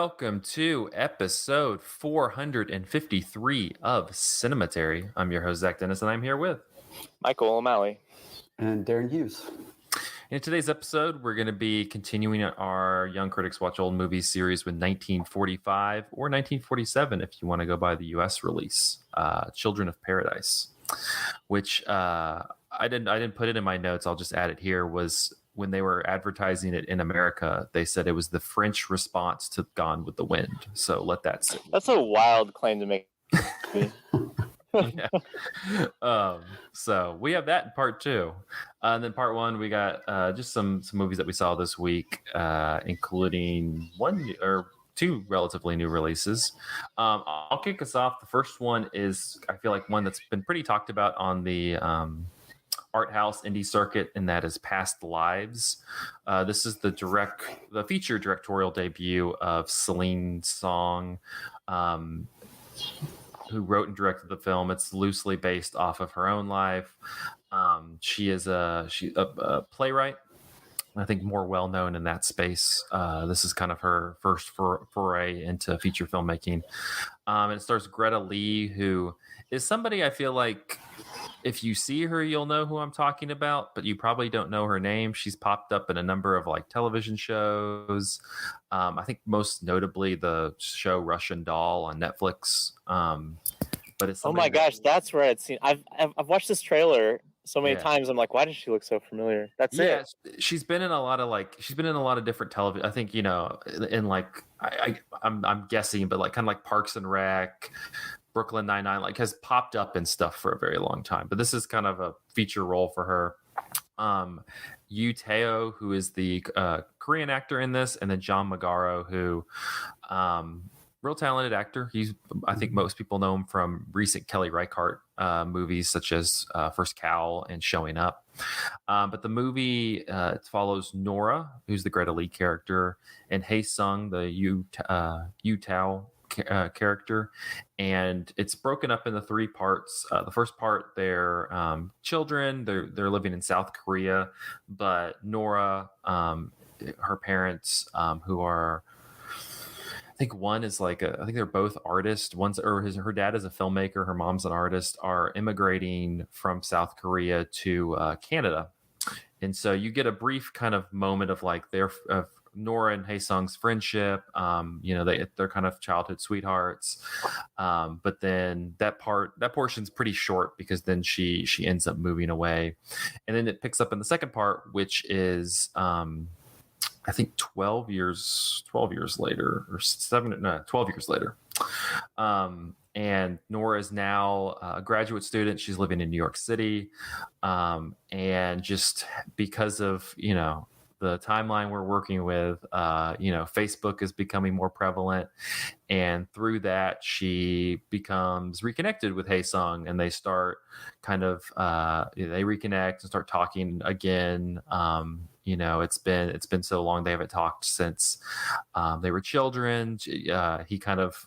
welcome to episode 453 of Cinematary. I'm your host, Zach Dennis, and I'm here with Michael O'Malley and Darren Hughes. In today's episode, we're going to be continuing our Young Critics Watch Old Movies series with 1945 or 1947, if you want to go by the U.S. release, Children of Paradise, which I didn't put it in my notes. I'll just add it here. Was when they were advertising it in America, they said it was the French response to Gone with the Wind. So let that sit. That's a wild claim to make. Yeah. So we have that in part two. And then part one, we got just some movies that we saw this week, including one or two relatively new releases. I'll kick us off. The first one is, I feel like, one that's been pretty talked about on the art house indie circuit, and that is Past Lives. This is the feature directorial debut of Celine Song, who wrote and directed the film. It's loosely based off of her own life. She is a playwright, I think more well known in that space. This is kind of her first foray into feature filmmaking. And it stars Greta Lee, who is somebody I feel like if you see her, you'll know who I'm talking about, but you probably don't know her name. She's popped up in a number of like television shows. I think most notably the show Russian Doll on Netflix. But it's oh my gosh, that's where I'd seen. I've watched this trailer so many times. I'm like, why does she look so familiar? That's it. She's been in a lot of different television. I think in like I'm guessing, but like kind of like Parks and Rec, Brooklyn Nine-Nine, like has popped up and stuff for a very long time. But this is kind of a feature role for her. Yu Teo, who is the Korean actor in this, and then John Magaro, who real talented actor. I think most people know him from recent Kelly Reichardt movies such as First Cow and Showing Up. But the movie follows Nora, who's the Greta Lee character, and Hae Sung, the Yu Tao character, and it's broken up into three parts. The first part, they're children. They're living in South Korea, but Nora, her parents, who are, I think one is I think they're both artists. Her dad is a filmmaker. Her mom's an artist. Are immigrating from South Korea to Canada, and so you get a brief kind of moment of like of Nora and Hae Sung's friendship. They're kind of childhood sweethearts, but then that portion's pretty short because then she ends up moving away, and then it picks up in the second part, which is I think 12 years later or 12 years later. And Nora is now a graduate student. She's living in New York City. And just because of, the timeline we're working with, Facebook is becoming more prevalent. And through that, she becomes reconnected with Hae Sung, and they start kind of, they reconnect and start talking again. It's been so long they haven't talked since they were children. He kind of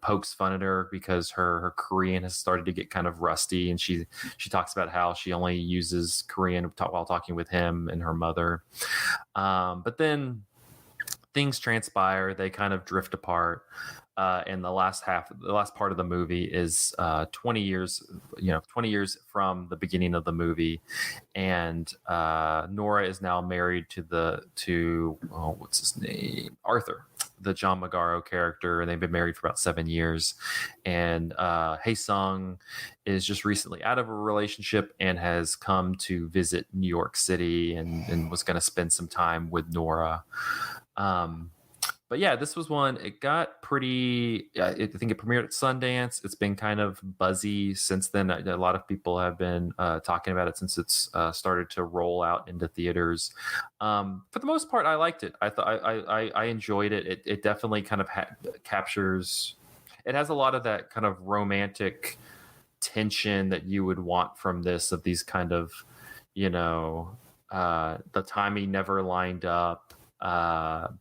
pokes fun at her because her Korean has started to get kind of rusty, and she talks about how she only uses Korean while talking with him and her mother. But then things transpire, they kind of drift apart. And the last part of the movie is 20 years from the beginning of the movie, and Nora is now married to what's his name, Arthur, the John Magaro character, and they've been married for about 7 years. And Hae Sung is just recently out of a relationship and has come to visit New York City and was going to spend some time with Nora. But yeah, this was one. It got pretty. I think it premiered at Sundance. It's been kind of buzzy since then. A lot of people have been talking about it since it's started to roll out into theaters. For the most part, I liked it. I thought I enjoyed it. It definitely kind of captures. It has a lot of that kind of romantic tension that you would want from this. Of these kind of, the timing never lined up.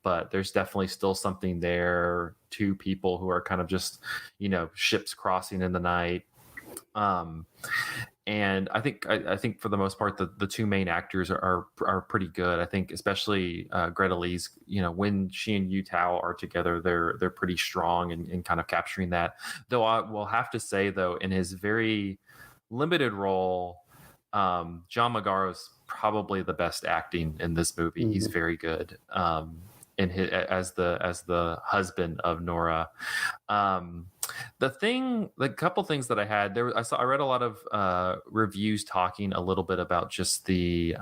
But there's definitely still something there. Two people who are kind of just, ships crossing in the night. and I think for the most part the two main actors are pretty good. I think especially Greta Lee's, when she and Yu Tao are together, they're pretty strong in kind of capturing that. Though I will have to say, though, in his very limited role, John Magaro's probably the best acting in this movie. He's very good. In his, as the husband of Nora. The couple things that I had there, I read a lot of reviews talking a little bit about just the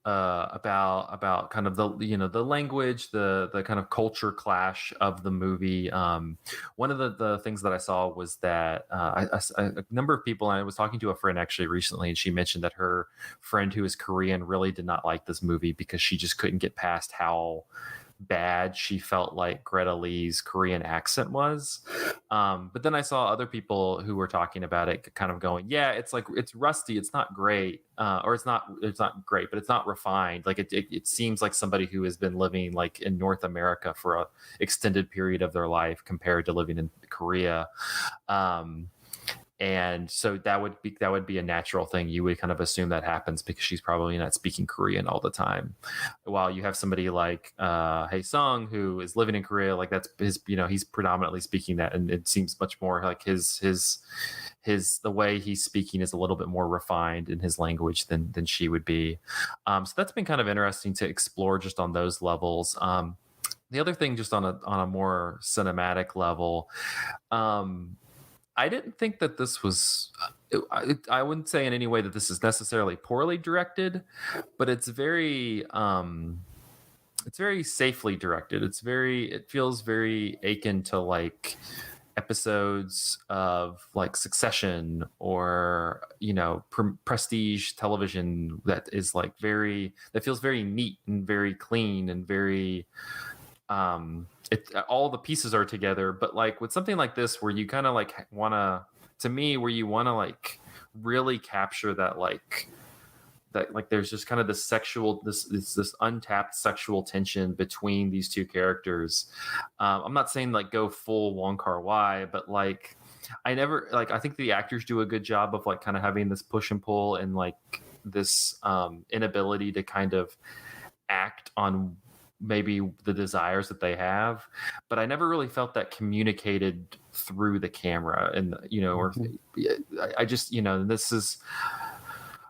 about kind of the the language, the kind of culture clash of the movie. One of the things that I saw was that a number of people, and I was talking to a friend actually recently, and she mentioned that her friend who is Korean really did not like this movie because she just couldn't get past how bad she felt like Greta Lee's Korean accent was. But then I saw other people who were talking about it kind of going, yeah, it's like, it's rusty, it's not great, or it's not great, but it's not refined. Like it seems like somebody who has been living like in North America for a extended period of their life compared to living in Korea. And so that would be a natural thing. You would kind of assume that happens because she's probably not speaking Korean all the time. While you have somebody like Hae Sung who is living in Korea, like that's his, he's predominantly speaking that, and it seems much more like his the way he's speaking is a little bit more refined in his language than she would be. So that's been kind of interesting to explore just on those levels. The other thing, just on a more cinematic level, I didn't think that this was, I wouldn't say in any way that this is necessarily poorly directed, but it's very safely directed. It feels very akin to like episodes of like Succession or, prestige television that is like that feels very neat and very clean and very, all the pieces are together. But like with something like this where you kind of like want to like really capture that like there's just kind of this untapped sexual tension between these two characters. I'm not saying like go full Wong Kar-wai, but like I think the actors do a good job of like kind of having this push and pull and like this inability to kind of act on maybe the desires that they have, but I never really felt that communicated through the camera. And or I just this is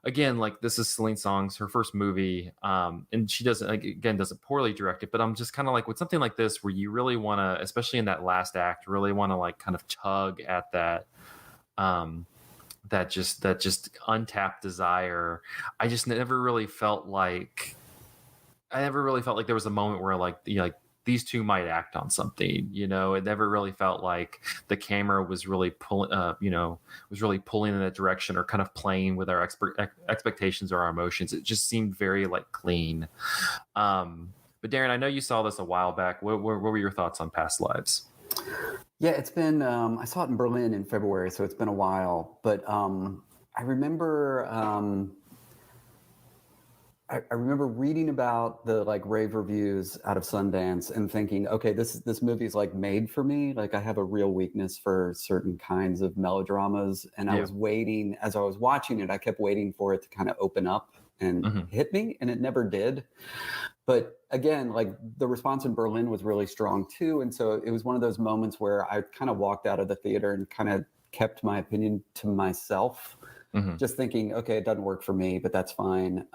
again, like this is Celine Song's her first movie, and she doesn't poorly direct it, but I'm just kind of like with something like this where you really want to, especially in that last act, really want to like kind of tug at that that just untapped desire. I just never really felt like there was a moment where like these two might act on something. It never really felt like the camera was really pulling in that direction or kind of playing with our expectations or our emotions. It just seemed very like clean. But Darren, I know you saw this a while back. What were your thoughts on Past Lives? Yeah, it's been, I saw it in Berlin in February, so it's been a while, but I remember, I remember reading about the like rave reviews out of Sundance and thinking, okay, this movie is like made for me. Like I have a real weakness for certain kinds of melodramas, and I was waiting as I was watching it. I kept waiting for it to kind of open up and hit me, and it never did. But again, like the response in Berlin was really strong too, and so it was one of those moments where I kind of walked out of the theater and kind of kept my opinion to myself, just thinking, okay, it doesn't work for me, but that's fine.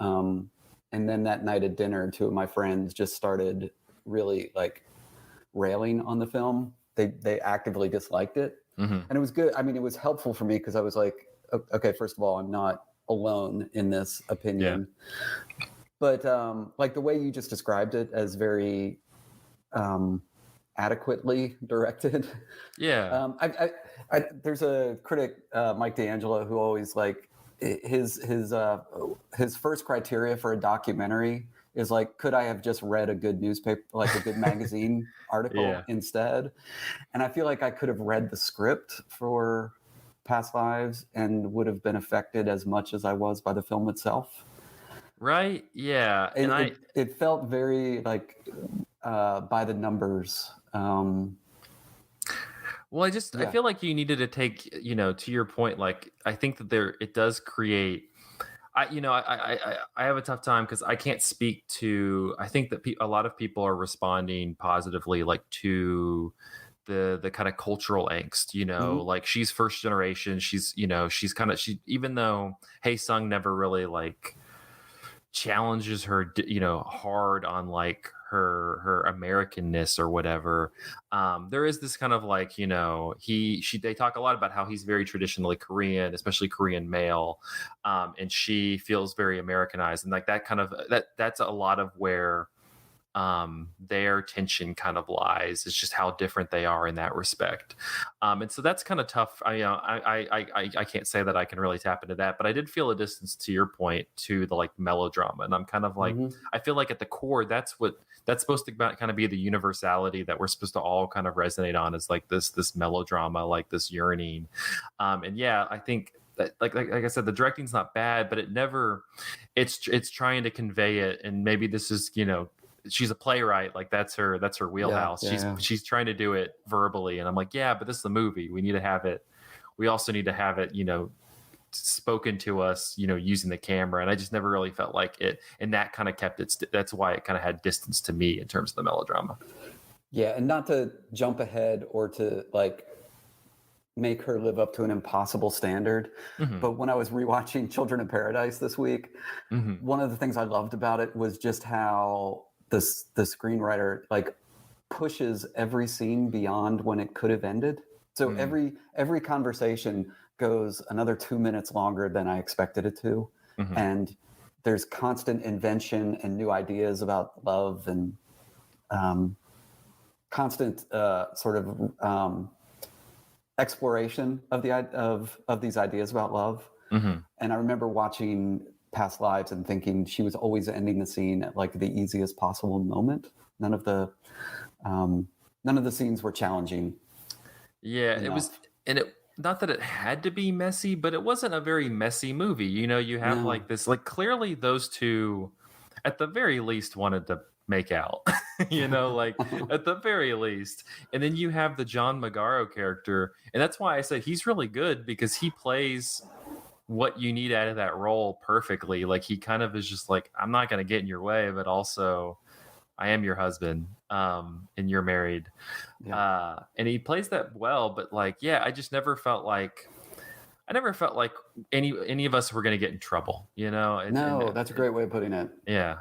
And then that night at dinner, two of my friends just started really like railing on the film. They actively disliked it. And it was good. I mean, it was helpful for me because I was like, okay, first of all, I'm not alone in this opinion. Yeah. But like the way you just described it as very adequately directed. Yeah. There's a critic, Mike D'Angelo, who always like, his first criteria for a documentary is like, could I have just read a good newspaper, like a good magazine article instead? And I feel like I could have read the script for Past Lives and would have been affected as much as I was by the film itself. Right. Yeah. And it felt very like by the numbers. Well, I Yeah. feel like you needed to take, to your point, like I think that it does create. I have a tough time because I can't speak to. I think that a lot of people are responding positively, like to the kind of cultural angst. Hmm. Like she's first generation. She's kind of she even though Hey Sung never really like challenges her hard on like her Americanness or whatever. There is this kind of like they talk a lot about how he's very traditionally Korean, especially Korean male, and she feels very Americanized, and like that kind of that's a lot of where their tension kind of lies. It's just how different they are in that respect, and so that's kind of tough. I can't say that I can really tap into that, but I did feel a distance to your point to the like melodrama, and I'm kind of like Hmm. I feel like at the core that's supposed to kind of be the universality that we're supposed to all kind of resonate on, is like this melodrama, like this yearning, and yeah, I think. Like I said, the directing's not bad, but it's trying to convey it, and maybe this is she's a playwright, like that's her Yeah, wheelhouse. yeah, yeah. She's trying to do it verbally, and I'm like, yeah, but this is a movie. We need to have it. We also need to have it, spoken to us, using the camera. And I just never really felt like it, and that kind of kept it. That's why it kind of had distance to me in terms of the melodrama. Yeah, and not to jump ahead or to like make her live up to an impossible standard. Mm-hmm. But when I was rewatching Children of Paradise this week, Mm-hmm. one of the things I loved about it was just how the screenwriter like pushes every scene beyond when it could have ended. So every conversation goes another 2 minutes longer than I expected it to, Mm-hmm. and there's constant invention and new ideas about love and constant sort of exploration of of these ideas about love. Mm-hmm. And I remember watching Past Lives and thinking she was always ending the scene at like the easiest possible moment. None of the scenes were challenging. Yeah, enough. it was, and it not that it had to be messy, but it wasn't a very messy movie. You have No. like this, like clearly those two, at the very least, wanted to make out. Like at the very least, and then you have the John Magaro character, and that's why I say he's really good, because he plays what you need out of that role perfectly. Like he kind of is just like, I'm not going to get in your way, but also I am your husband, and you're married. Yeah. And he plays that well, but like, yeah, I never felt like any of us were going to get in trouble, No, that's a great way of putting it. Yeah.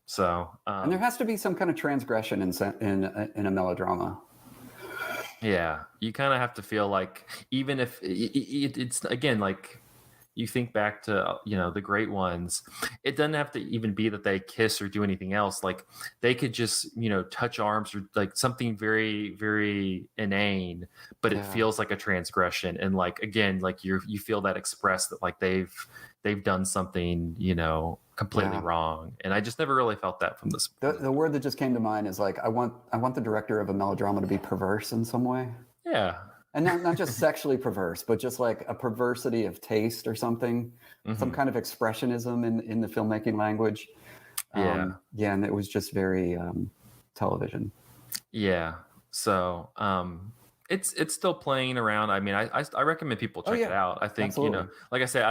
So, And there has to be some kind of transgression in a melodrama. yeah, you kind of have to feel like, even if it's again, like you think back to the great ones, it doesn't have to even be that they kiss or do anything else. Like they could just touch arms, or like something very, very inane, but it feels like a transgression. And like, again, like you feel that express that like they've done something completely wrong. And I just never really felt that from this. The word that just came to mind is like, I want the director of a melodrama to be perverse in some way. Yeah. And not just sexually perverse, but just like a perversity of taste or something, some kind of expressionism in the filmmaking language. Yeah. And it was just very television. Yeah. So it's still playing around. I mean, I recommend people check it out. I think, absolutely. like I say,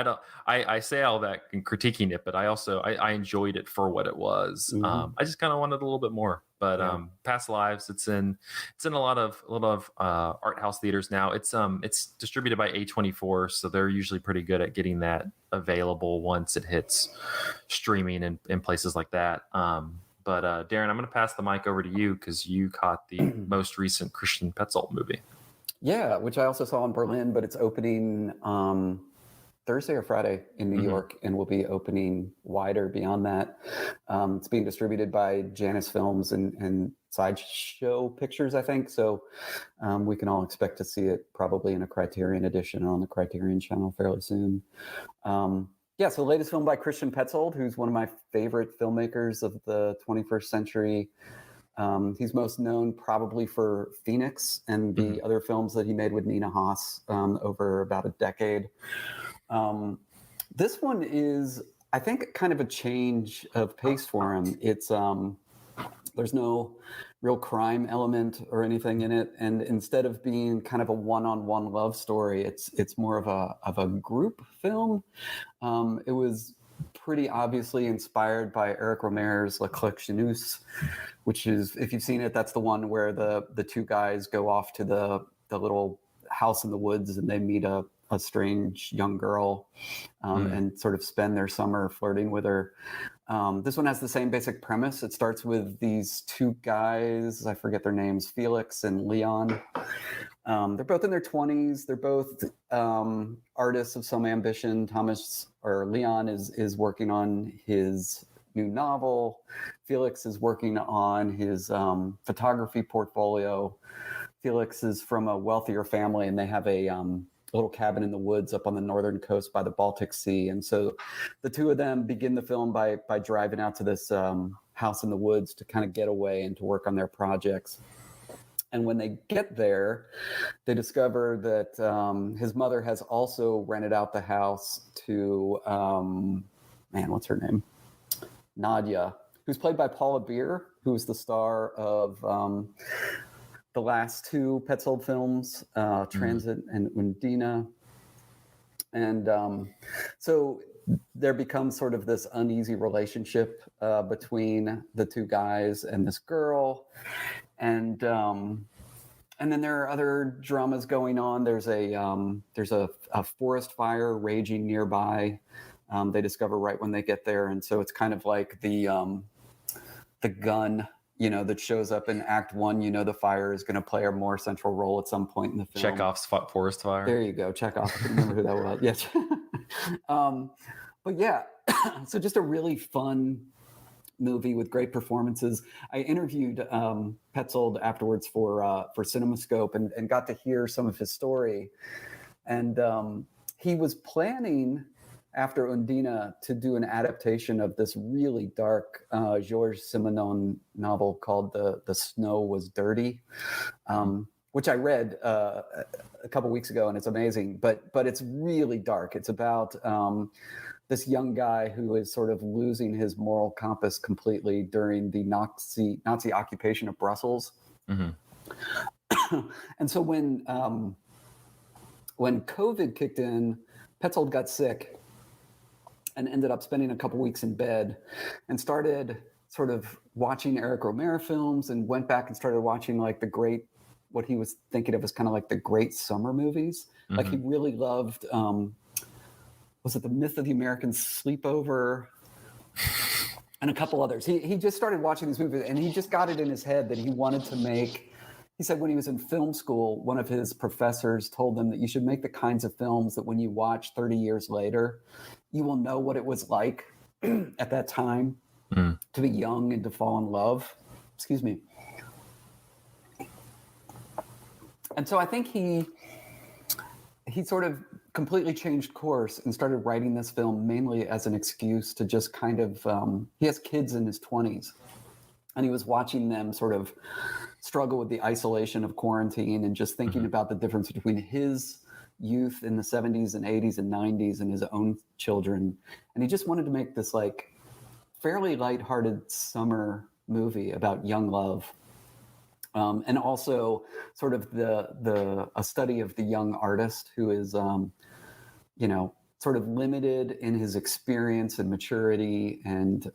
I say all that in critiquing it, but I also I enjoyed it for what it was. I just kind of wanted a little bit more. But Past Lives, it's in a lot of art house theaters now. It's distributed by A24, so they're usually pretty good at getting that available once it hits streaming in places like that. But Darren, I'm going to pass the mic over to you, because you caught the most recent Christian Petzold movie. Yeah, which I also saw in Berlin, but it's opening Thursday or Friday in New York, and will be opening wider beyond that. It's being distributed by Janus Films and Sideshow Pictures, I think. So we can all expect to see it probably in a Criterion edition on the Criterion channel fairly soon. So the latest film by Christian Petzold, who's one of my favorite filmmakers of the 21st century. He's most known probably for Phoenix and the other films that he made with Nina Haas over about a decade. This one is, I think, kind of a change of pace for him. It's There's no real crime element or anything in it, and instead of being kind of a one-on-one love story, it's more of a group film. It was pretty obviously inspired by Eric Romaire's La Collectionneuse, which is, if you've seen it, that's the one where the two guys go off to the little house in the woods and they meet a strange young girl and sort of spend their summer flirting with her. This one has the same basic premise. It starts with these two guys, I forget their names, Felix and Leon. They're both in their 20s. They're both artists of some ambition. Leon is working on his new novel. Felix is working on his photography portfolio. Felix is from a wealthier family, and they have a little cabin in the woods up on the northern coast by the Baltic Sea. And so the two of them begin the film by driving out to this house in the woods to kind of get away and to work on their projects. And when they get there, they discover that his mother has also rented out the house to, what's her name? Nadia, who's played by Paula Beer, who's the star of the last two Petzold films, Transit and Undina. And so there becomes sort of this uneasy relationship between the two guys and this girl. And then there are other dramas going on. There's a forest fire raging nearby. They discover right when they get there. And so it's kind of like the gun, that shows up in Act 1. The fire is going to play a more central role at some point in the film. Chekhov's forest fire. There you go, Chekhov. I remember who that was. Yes. But yeah, so just a really fun movie with great performances. I interviewed Petzold afterwards for CinemaScope and got to hear some of his story. And he was planning, after Undina, to do an adaptation of this really dark Georges Simenon novel called The Snow Was Dirty, which I read a couple weeks ago, and it's amazing. But it's really dark. It's about this young guy who is sort of losing his moral compass completely during the Nazi occupation of Brussels. Mm-hmm. And so when COVID kicked in, Petzold got sick and ended up spending a couple weeks in bed and started sort of watching Eric Romaire films and went back and started watching like what he was thinking of as kind of like the great summer movies. Mm-hmm. Like he really loved, was it The Myth of the American Sleepover? And a couple others. He just started watching these movies and he just got it in his head that he wanted to make. He said when he was in film school, one of his professors told him that you should make the kinds of films that when you watch 30 years later, you will know what it was like at that time to be young and to fall in love. Excuse me. And so I think he sort of completely changed course and started writing this film mainly as an excuse to just kind of, he has kids in his 20s and he was watching them sort of struggle with the isolation of quarantine and just thinking about the difference between his youth in the 70s and 80s and 90s and his own children. And he just wanted to make this like fairly lighthearted summer movie about young love. And also sort of a study of the young artist who is, sort of limited in his experience and maturity and,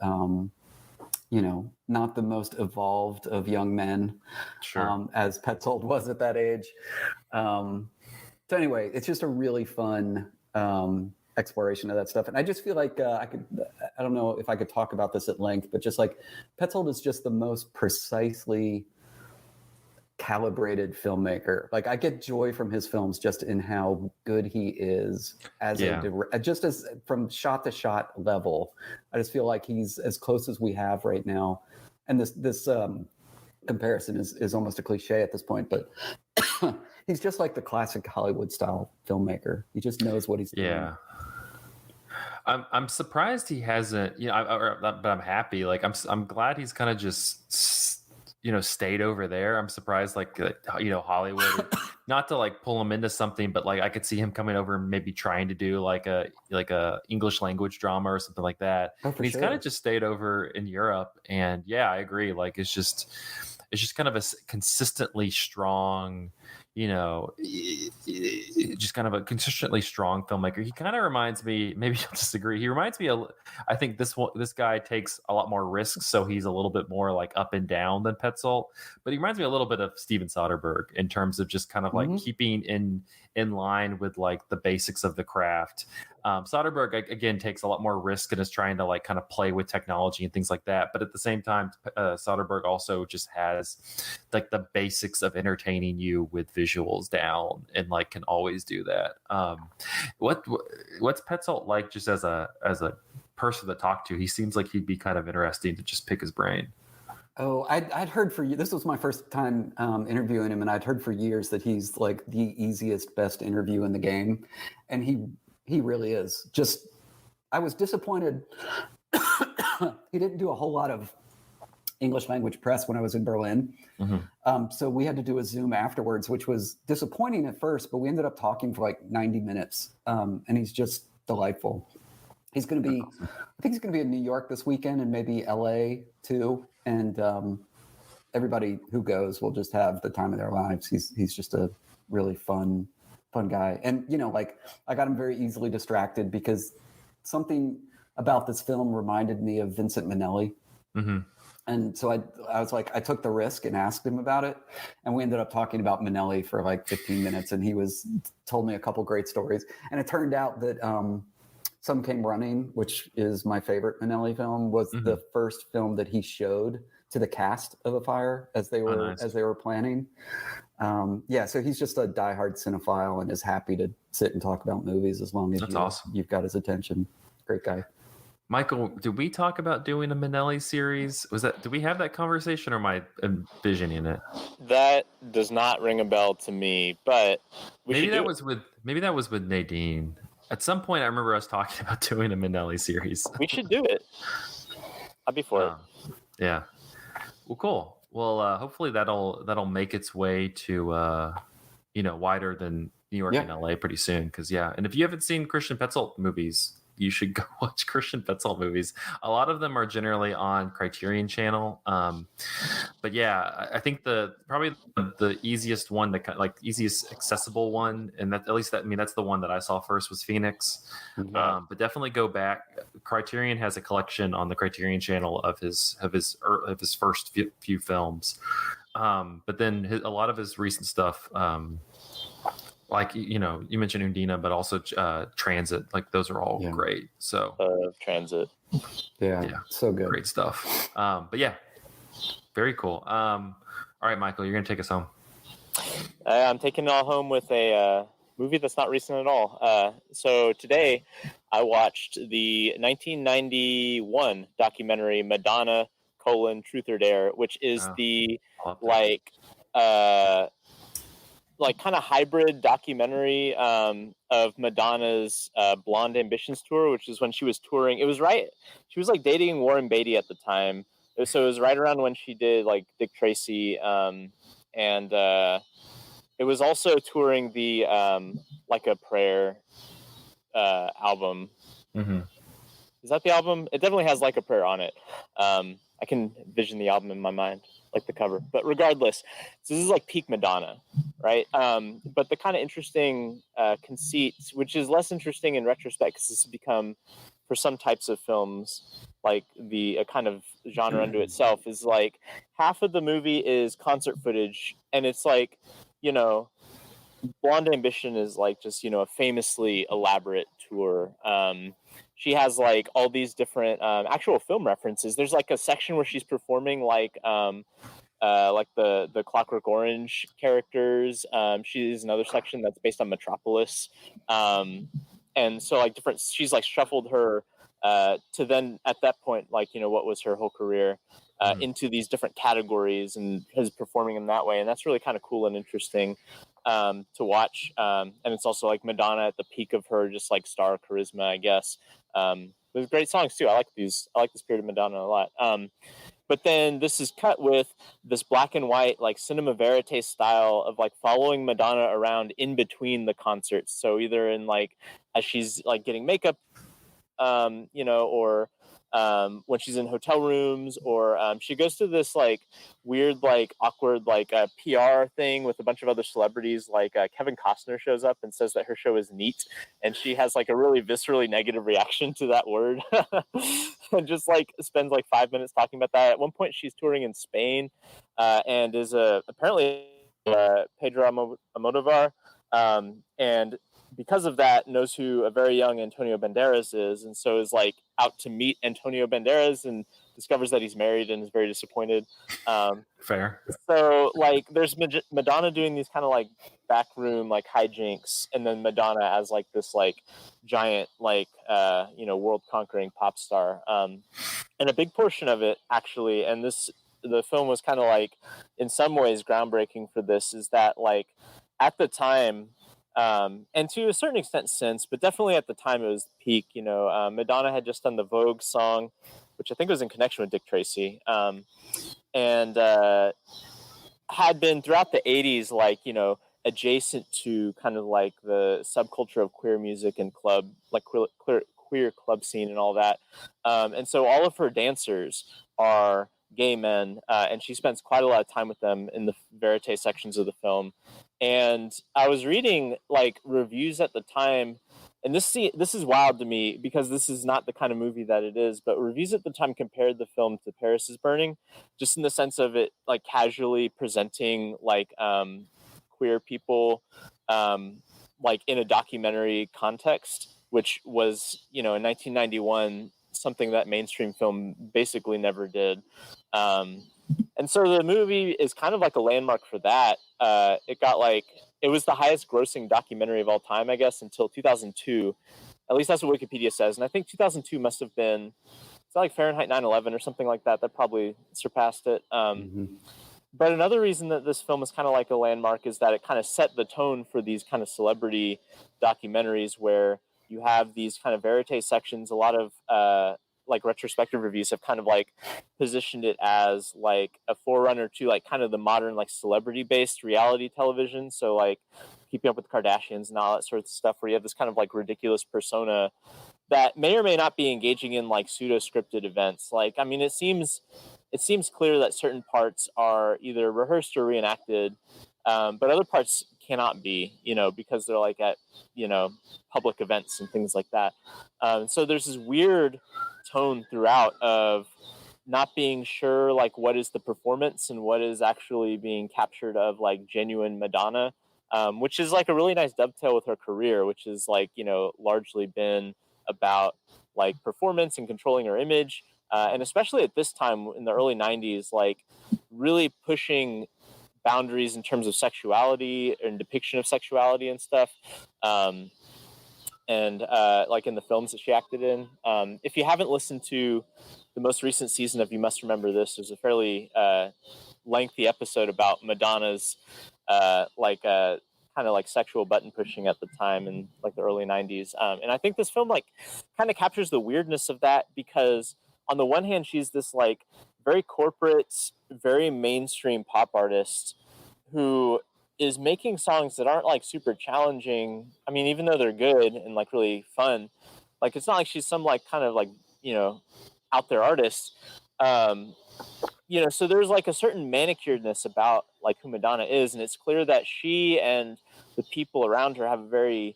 not the most evolved of young men, sure. As Petzold was at that age. So anyway, it's just a really fun exploration of that stuff. And I just feel like I don't know if I could talk about this at length, but just like Petzold is just the most precisely calibrated filmmaker. Like I get joy from his films just in how good he is just as from shot to shot level. I just feel like he's as close as we have right now. And this comparison is almost a cliche at this point, but he's just like the classic Hollywood style filmmaker. He just knows what he's doing. Yeah. I'm surprised he hasn't, but I'm happy. Like I'm glad he's kind of just stayed over there. I'm surprised, Hollywood. not to like pull him into something, but like I could see him coming over and maybe trying to do like a English language drama or something like that. Oh, for And he's sure. kind of just stayed over in Europe, and yeah, I agree. Like it's just kind of a consistently strong, just kind of a consistently strong filmmaker. He kind of reminds me, maybe you'll disagree. He reminds me I think this guy takes a lot more risks, so he's a little bit more like up and down than Petzold. But he reminds me a little bit of Steven Soderbergh in terms of just kind of like keeping in line with like the basics of the craft. Soderbergh again takes a lot more risk and is trying to like kind of play with technology and things like that. But at the same time, Soderbergh also just has like the basics of entertaining you with visuals down, and like can always do that. What's Petzold like just as a person to talk to? He seems like he'd be kind of interesting to just pick his brain. Oh, I'd heard for you. This was my first time interviewing him, and I'd heard for years that he's like the easiest, best interview in the game, and he really is. Just, I was disappointed. He didn't do a whole lot of English language press when I was in Berlin, so we had to do a Zoom afterwards, which was disappointing at first. But we ended up talking for like 90 minutes, and he's just delightful. He's going to be, I think he's going to be in New York this weekend and maybe LA too. And everybody who goes will just have the time of their lives. He's just a really fun guy. And, like I got him very easily distracted because something about this film reminded me of Vincent Minnelli. And so I was like, I took the risk and asked him about it. And we ended up talking about Minnelli for like 15 minutes. And he told me a couple great stories. And it turned out that Some Came Running, which is my favorite Minnelli film, was the first film that he showed to the cast of Afire as they were planning. So he's just a diehard cinephile and is happy to sit and talk about movies as long as you've got his attention. Great guy. Michael, did we talk about doing a Minnelli series? Did we have that conversation, or am I envisioning it? That does not ring a bell to me, but maybe that was with Nadine. At some point, I remember us talking about doing a Minnelli series. We should do it. I'd be for it. Yeah. Well, cool. Well, hopefully that'll make its way to wider than New York and LA pretty soon. Because and if you haven't seen Christian Petzold movies, you should go watch Christian Petzold movies. A lot of them are generally on Criterion Channel. But yeah, I think probably the easiest one, easiest accessible one, and that's the one that I saw first, was Phoenix. But definitely go back. Criterion has a collection on the Criterion Channel of his first few films. But then a lot of his recent stuff, like, you mentioned Undina, but also Transit. Like, those are all great. So Transit. Yeah, so good. Great stuff. But yeah, very cool. All right, Michael, you're going to take us home. I'm taking it all home with a movie that's not recent at all. So today I watched the 1991 documentary Madonna, Truth or Dare, which is kind of hybrid documentary of Madonna's Blonde Ambitions tour, which is when she was touring. She was like dating Warren Beatty at the time. So it was right around when she did like Dick Tracy. And it was also touring the Like a Prayer album. Is that the album? It definitely has Like a Prayer on it. I can envision the album in my mind, like the cover. But regardless, so this is like peak Madonna, right? But the kind of interesting conceit, which is less interesting in retrospect because this has become, for some types of films, like a kind of genre unto itself, is like half of the movie is concert footage, and it's like, Blonde Ambition is like just, a famously elaborate tour. She has like all these different actual film references. There's like a section where she's performing like the Clockwork Orange characters. She's another section that's based on Metropolis. And so like she's like shuffled her to then at that point, like, what was her whole career into these different categories, and is performing in that way. And that's really kind of cool and interesting to watch. And it's also like Madonna at the peak of her just like star charisma, I guess. There's great songs too. I like this period of Madonna a lot. But then this is cut with this black and white, like cinema verite style of like following Madonna around in between the concerts. So either in like as she's like getting makeup, or when she's in hotel rooms, or she goes to this like weird, like awkward, like PR thing with a bunch of other celebrities. Like Kevin Costner shows up and says that her show is neat, and she has like a really viscerally negative reaction to that word, and just like spends like 5 minutes talking about that. At one point, she's touring in Spain, and is apparently Pedro Almodovar, and because of that, knows who a very young Antonio Banderas is, and so is like out to meet Antonio Banderas and discovers that he's married and is very disappointed. Fair. So like there's Madonna doing these kind of like backroom like hijinks, and then Madonna as like this like giant like world conquering pop star. And a big portion of it actually, and the film was kind of like in some ways groundbreaking for this, is that like at the time, and to a certain extent since, but definitely at the time it was the peak. Madonna had just done the Vogue song, which I think was in connection with Dick Tracy, and had been throughout the 80s, like, adjacent to kind of like the subculture of queer music and club, like queer club scene and all that. And so all of her dancers are gay men, and she spends quite a lot of time with them in the verite sections of the film. And I was reading like reviews at the time, and this is wild to me because this is not the kind of movie that it is, but reviews at the time compared the film to Paris is Burning, just in the sense of it like casually presenting like queer people like in a documentary context, which was, in 1991, something that mainstream film basically never did. And so the movie is kind of like a landmark for that. It was the highest grossing documentary of all time, I guess, until 2002. At least that's what Wikipedia says. And I think 2002 must have been, it's like Fahrenheit 9/11 or something like that. That probably surpassed it. But another reason that this film is kind of like a landmark is that it kind of set the tone for these kind of celebrity documentaries where you have these kind of verite sections. A lot of like retrospective reviews have kind of like positioned it as like a forerunner to like kind of the modern like celebrity based reality television. So like Keeping Up with the Kardashians and all that sort of stuff, where you have this kind of like ridiculous persona that may or may not be engaging in like pseudo scripted events. Like, I mean, it seems clear that certain parts are either rehearsed or reenacted, but other parts cannot be, because they're like at, public events and things like that. So there's this weird tone throughout of not being sure like what is the performance and what is actually being captured of like genuine Madonna, which is like a really nice dovetail with her career, which is like, largely been about like performance and controlling her image. And especially at this time in the early 90s, like really pushing boundaries in terms of sexuality and depiction of sexuality and stuff. And like in the films that she acted in. If you haven't listened to the most recent season of You Must Remember This, there's a fairly lengthy episode about Madonna's kind of like sexual button pushing at the time in like the early 90s. And I think this film like kind of captures the weirdness of that, because on the one hand, she's this like very corporate, very mainstream pop artist who is making songs that aren't like super challenging. I mean, even though they're good and like really fun, like it's not like she's some like kind of like, out there artist. So there's like a certain manicuredness about like who Madonna is, and it's clear that she and the people around her have a very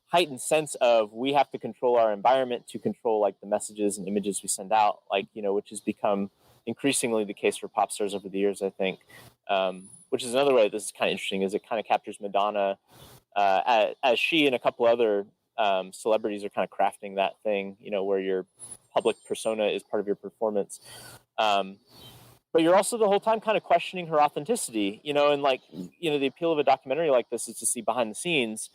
heightened sense of we have to control our environment to control like the messages and images we send out, like, which has become increasingly the case for pop stars over the years, I think. Which is another way this is kind of interesting, is it kind of captures Madonna as she and a couple other celebrities are kind of crafting that thing, where your public persona is part of your performance. But you're also the whole time kind of questioning her authenticity, and like, the appeal of a documentary like this is to see behind the scenes.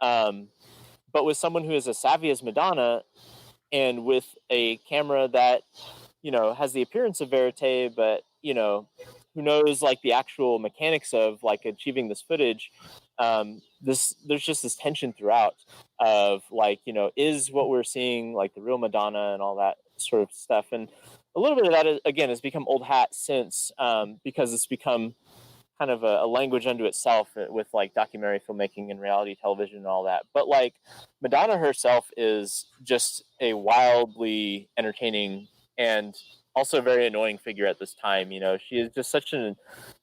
But with someone who is as savvy as Madonna, and with a camera that, has the appearance of verite, but, who knows like the actual mechanics of like achieving this footage, there's just this tension throughout of like, is what we're seeing like the real Madonna and all that sort of stuff. And a little bit of that, again, has become old hat since, because it's become kind of a language unto itself with like documentary filmmaking and reality television and all that. But like Madonna herself is just a wildly entertaining and also very annoying figure at this time. You know, she is just such an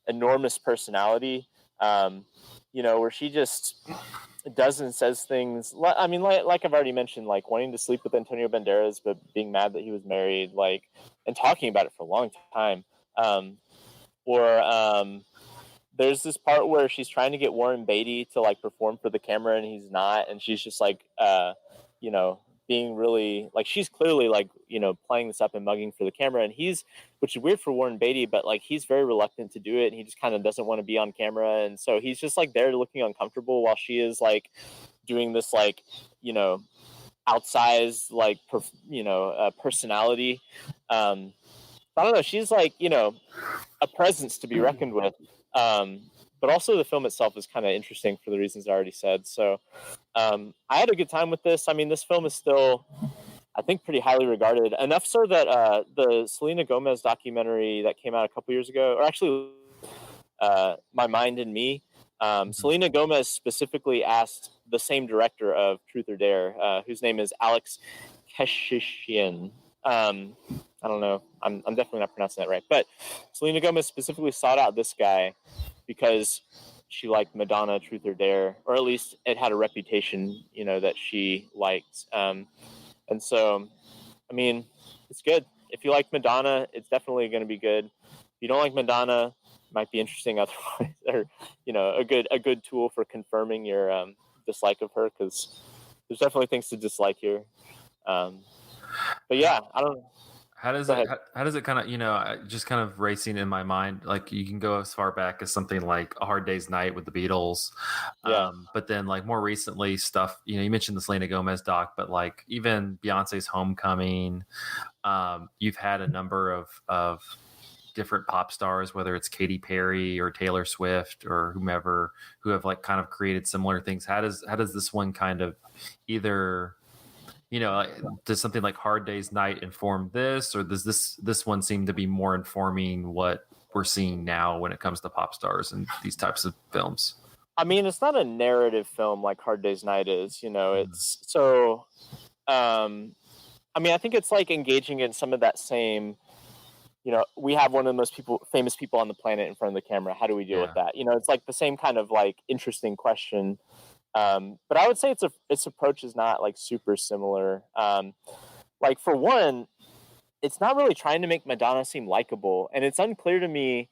enormous personality, where she just does and says things. I mean, like I've already mentioned, like wanting to sleep with Antonio Banderas, but being mad that he was married, like, and talking about it for a long time. There's this part where she's trying to get Warren Beatty to like perform for the camera and he's not, and she's just like, being really like, she's clearly like, playing this up and mugging for the camera, and which is weird for Warren Beatty, but like he's very reluctant to do it, and he just kind of doesn't want to be on camera, and so he's just like there looking uncomfortable while she is like doing this like, outsized like personality. I don't know, she's like, a presence to be reckoned with. But also the film itself is kind of interesting for the reasons I already said. So I had a good time with this. I mean, this film is still, I think, pretty highly regarded. Enough so that the Selena Gomez documentary that came out a couple years ago, or actually My Mind and Me, Selena Gomez specifically asked the same director of Truth or Dare, whose name is Alex Keshishian. I don't know. I'm definitely not pronouncing that right. But Selena Gomez specifically sought out this guy because she liked Madonna, Truth or Dare, or at least it had a reputation, that she liked. And so, I mean, it's good. If you like Madonna, it's definitely going to be good. If you don't like Madonna, it might be interesting otherwise, or, a good tool for confirming your dislike of her, because there's definitely things to dislike here. But yeah, I don't know. How does it kind of, just kind of racing in my mind, like you can go as far back as something like A Hard Day's Night with the Beatles. Yeah. But then like more recently stuff, you mentioned the Selena Gomez doc, but like even Beyonce's Homecoming, you've had a number of different pop stars, whether it's Katy Perry or Taylor Swift or whomever, who have like kind of created similar things. How does this one kind of either, does something like Hard Day's Night inform this, or does this one seem to be more informing what we're seeing now when it comes to pop stars and these types of films? I mean, it's not a narrative film like Hard Day's Night is, it's so, I mean, I think it's like engaging in some of that same, we have one of the most famous people on the planet in front of the camera. How do we deal with that? It's like the same kind of like interesting question. But I would say its approach is not like super similar. Like for one, it's not really trying to make Madonna seem likable, and it's unclear to me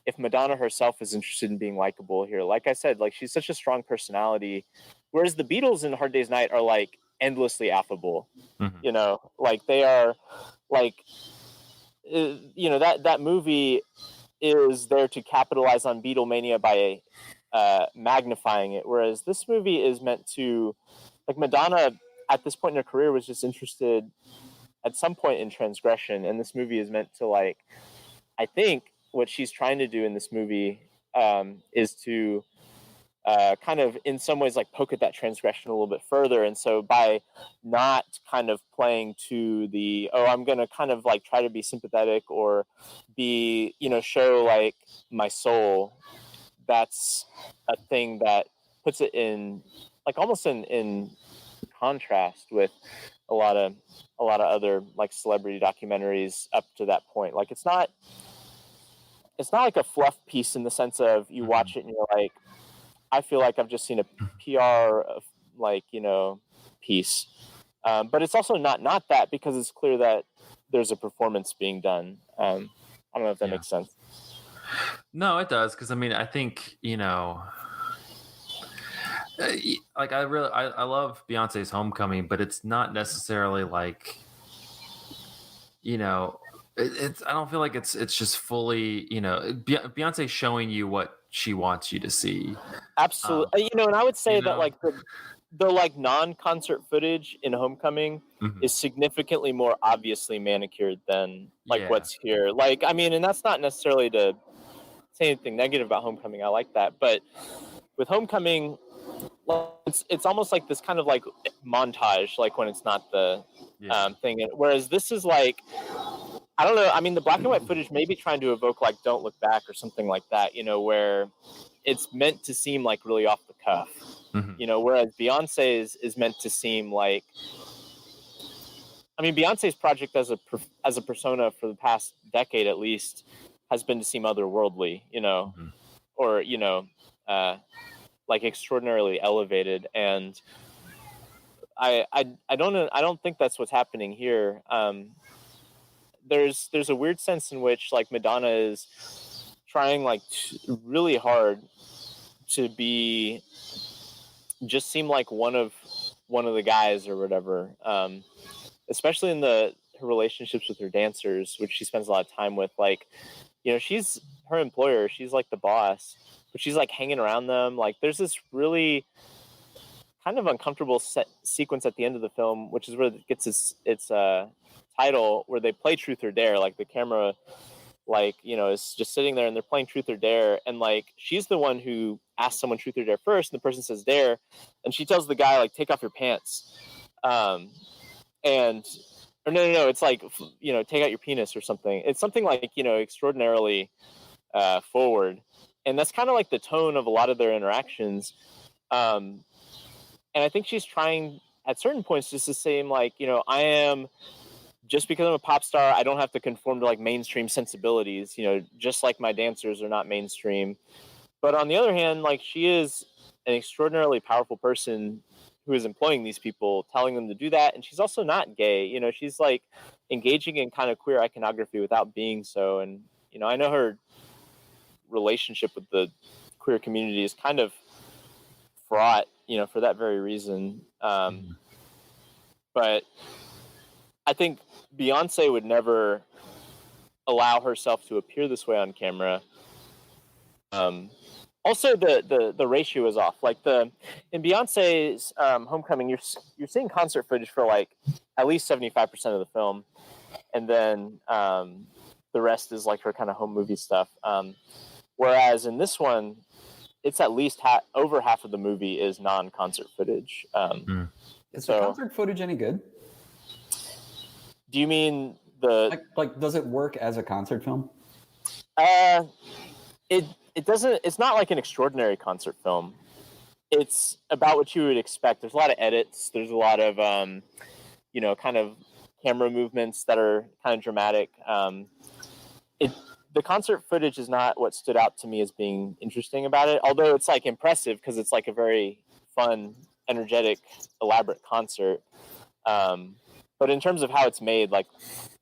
if Madonna herself is interested in being likable here. Like I said, like she's such a strong personality, whereas the Beatles in Hard Day's Night are like endlessly affable. Mm-hmm. Like they are like, that movie is there to capitalize on Beatlemania by magnifying it, whereas this movie is meant to, like, Madonna at this point in her career was just interested at some point in transgression, and this movie is meant to, like, I think what she's trying to do in this movie is to kind of in some ways like poke at that transgression a little bit further. And so by not kind of playing to the, I'm going to kind of like try to be sympathetic or be, show like my soul, that's a thing that puts it in like almost in contrast with a lot of other like celebrity documentaries up to that point. Like it's not like a fluff piece in the sense of you watch it and you're like, I feel like I've just seen a PR like, piece. But it's also not that, because it's clear that there's a performance being done. I don't know if that makes sense. No, it does. Cause I mean, I think, like I love Beyonce's Homecoming, but it's not necessarily like, it's, I don't feel like it's just fully, Beyonce showing you what she wants you to see. Absolutely. And I would say that like the like non-concert footage in Homecoming is significantly more obviously manicured than like what's here. Like, I mean, and that's not necessarily to say anything negative about Homecoming. I like that. But with Homecoming, it's almost like this kind of like montage, like when it's not the thing. Whereas this is like, I don't know. I mean, the black and white footage may be trying to evoke like "Don't Look Back" or something like that. Where it's meant to seem like really off the cuff. Mm-hmm. Whereas Beyonce is meant to seem like. I mean, Beyonce's project as a persona for the past decade at least has been to seem otherworldly, Mm-hmm. or like extraordinarily elevated, and I don't think that's what's happening here. There's a weird sense in which like Madonna is trying like really hard to be just seem like one of the guys or whatever. Especially in her relationships with her dancers, which she spends a lot of time with. Like, she's her employer, she's like the boss, but she's like hanging around them. Like, there's this really kind of uncomfortable sequence at the end of the film, which is where it gets its title, where they play Truth or Dare. Like, the camera, like, is just sitting there and they're playing Truth or Dare. And like, she's the one who asks someone Truth or Dare first, and the person says Dare. And she tells the guy, like, take off your pants. Or no, it's like, take out your penis or something. It's something like, extraordinarily forward. And that's kind of like the tone of a lot of their interactions. And I think she's trying at certain points just to say, like, I am, just because I'm a pop star, I don't have to conform to like mainstream sensibilities, just like my dancers are not mainstream. But on the other hand, like, she is an extraordinarily powerful person who is employing these people, telling them to do that. And she's also not gay. She's like engaging in kind of queer iconography without being so. And, I know her relationship with the queer community is kind of fraught, for that very reason. But I think Beyonce would never allow herself to appear this way on camera. Also, the ratio is off. Like in Beyonce's Homecoming, you're seeing concert footage for like at least 75% of the film, and then the rest is like her kind of home movie stuff. Whereas in this one, it's at least over half of the movie is non-concert footage. Is the concert footage any good? Do you mean the like does it work as a concert film? It doesn't. It's not like an extraordinary concert film. It's about what you would expect. There's a lot of edits. There's a lot of kind of camera movements that are kind of dramatic. The concert footage is not what stood out to me as being interesting about it, although it's like impressive because it's like a very fun, energetic, elaborate concert. But in terms of how it's made, like,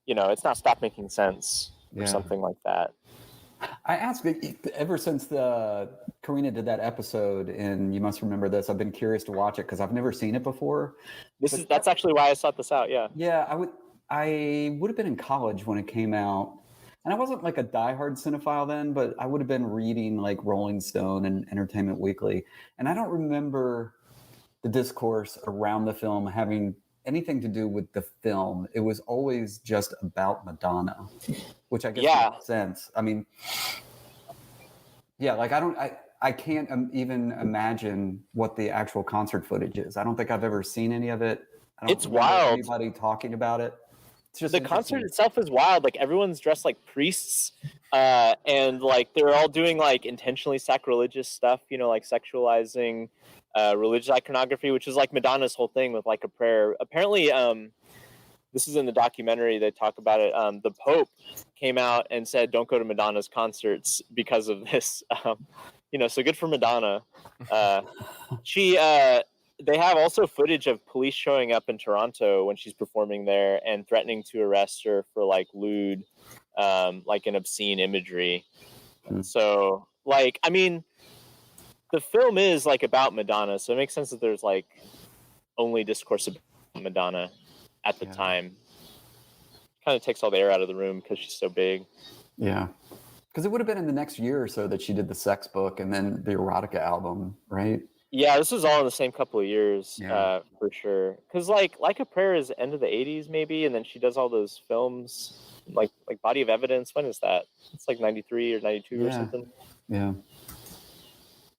it's not Stop Making Sense or something like that. I asked ever since Karina did that episode, and you must remember this. I've been curious to watch it because I've never seen it before. That's actually why I sought this out. Yeah. Yeah, I would have been in college when it came out, and I wasn't like a diehard cinephile then, but I would have been reading like Rolling Stone and Entertainment Weekly, and I don't remember the discourse around the film having anything to do with the film. It was always just about Madonna, which I guess makes sense. I mean, like I can't even imagine what the actual concert footage is. I don't think I've ever seen any of it. I don't it's wild. Anybody talking about it. It's just the concert itself is wild. Like, everyone's dressed like priests, and like they're all doing like intentionally sacrilegious stuff. Like sexualizing religious iconography, which is like Madonna's whole thing with like a prayer. Apparently, this is in the documentary. They talk about it. The Pope came out and said, "Don't go to Madonna's concerts because of this." So good for Madonna. They have also footage of police showing up in Toronto when she's performing there and threatening to arrest her for like lewd, like an obscene imagery. So, like, I mean, the film is like about Madonna, so it makes sense that there's like only discourse about Madonna at the time. Kind of takes all the air out of the room because she's so big. Yeah, because it would have been in the next year or so that she did the Sex Book and then the Erotica album, right? Yeah, this was all in the same couple of years, for sure. Because like a Prayer is end of the 80s maybe, and then she does all those films like Body of Evidence. When is that? It's like 93 or 92 or something. Yeah.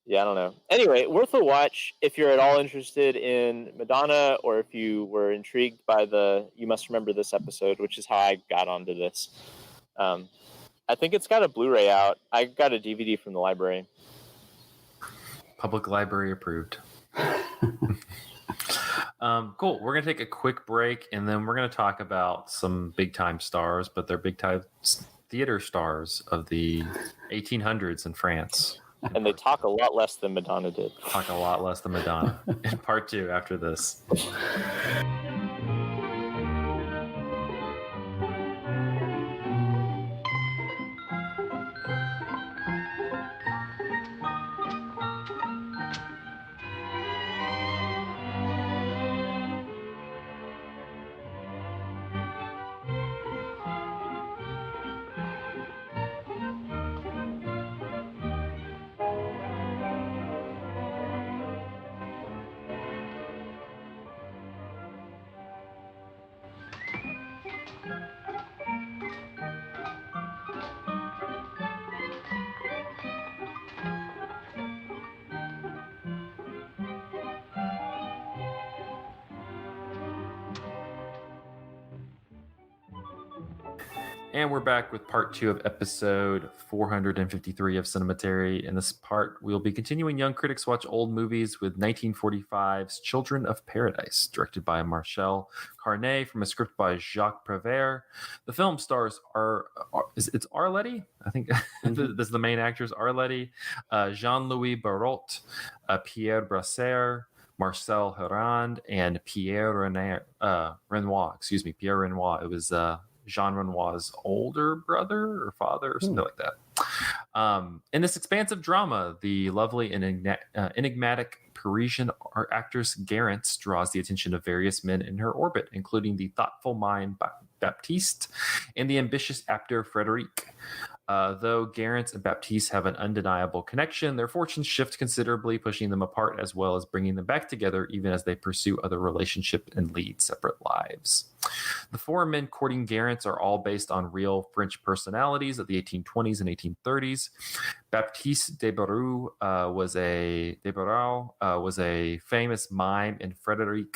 Yeah, I don't know. Anyway, worth a watch if you're at all interested in Madonna, or if you were intrigued by the You Must Remember This episode, which is how I got onto this. I think it's got a Blu-ray out. I got a DVD from the library. Public library approved. Cool. We're going to take a quick break, and then we're going to talk about some big-time stars, but they're big-time theater stars of the 1800s in France. And they talk a lot less than Madonna did. Talk a lot less than Madonna in part 2 after this. And we're back with part 2 of episode 453 of Cinematary. In this part, we'll be continuing Young Critics Watch Old Movies with 1945's Children of Paradise, directed by Marcel Carnet from a script by Jacques Prévert. The film stars it's Arletty? I think this is the main actors, Arletty, Jean-Louis Barrault, Pierre Brasser, Marcel Herand, and Pierre Renoir. Pierre Renoir. It was Jean Renoir's older brother or father or something like that. In this expansive drama, the lovely and enigmatic Parisian actress Garance draws the attention of various men in her orbit, including the thoughtful mind Baptiste and the ambitious actor Frédéric. Though Garance and Baptiste have an undeniable connection, their fortunes shift considerably, pushing them apart as well as bringing them back together, even as they pursue other relationships and lead separate lives. The four men courting Garance are all based on real French personalities of the 1820s and 1830s. Baptiste de Barreau was a famous mime, and Frédéric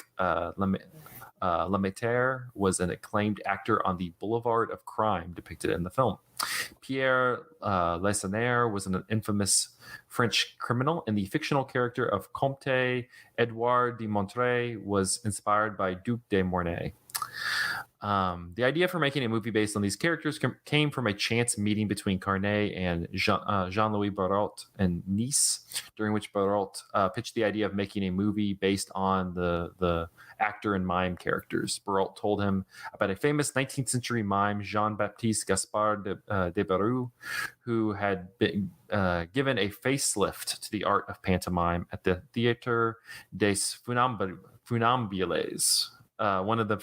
Lemaitre was an acclaimed actor on the Boulevard of Crime depicted in the film. Pierre Laisonnière was an infamous French criminal, and the fictional character of Comte Edouard de Montreuil was inspired by Duc de Mornay. The idea for making a movie based on these characters came from a chance meeting between Carnet and Jean-Louis Barrault in Nice, during which Barrault pitched the idea of making a movie based on the actor and mime characters. Barrault told him about a famous 19th century mime, Jean-Baptiste Gaspard de Barreau, who had been given a facelift to the art of pantomime at the Théâtre des Funambules, one of the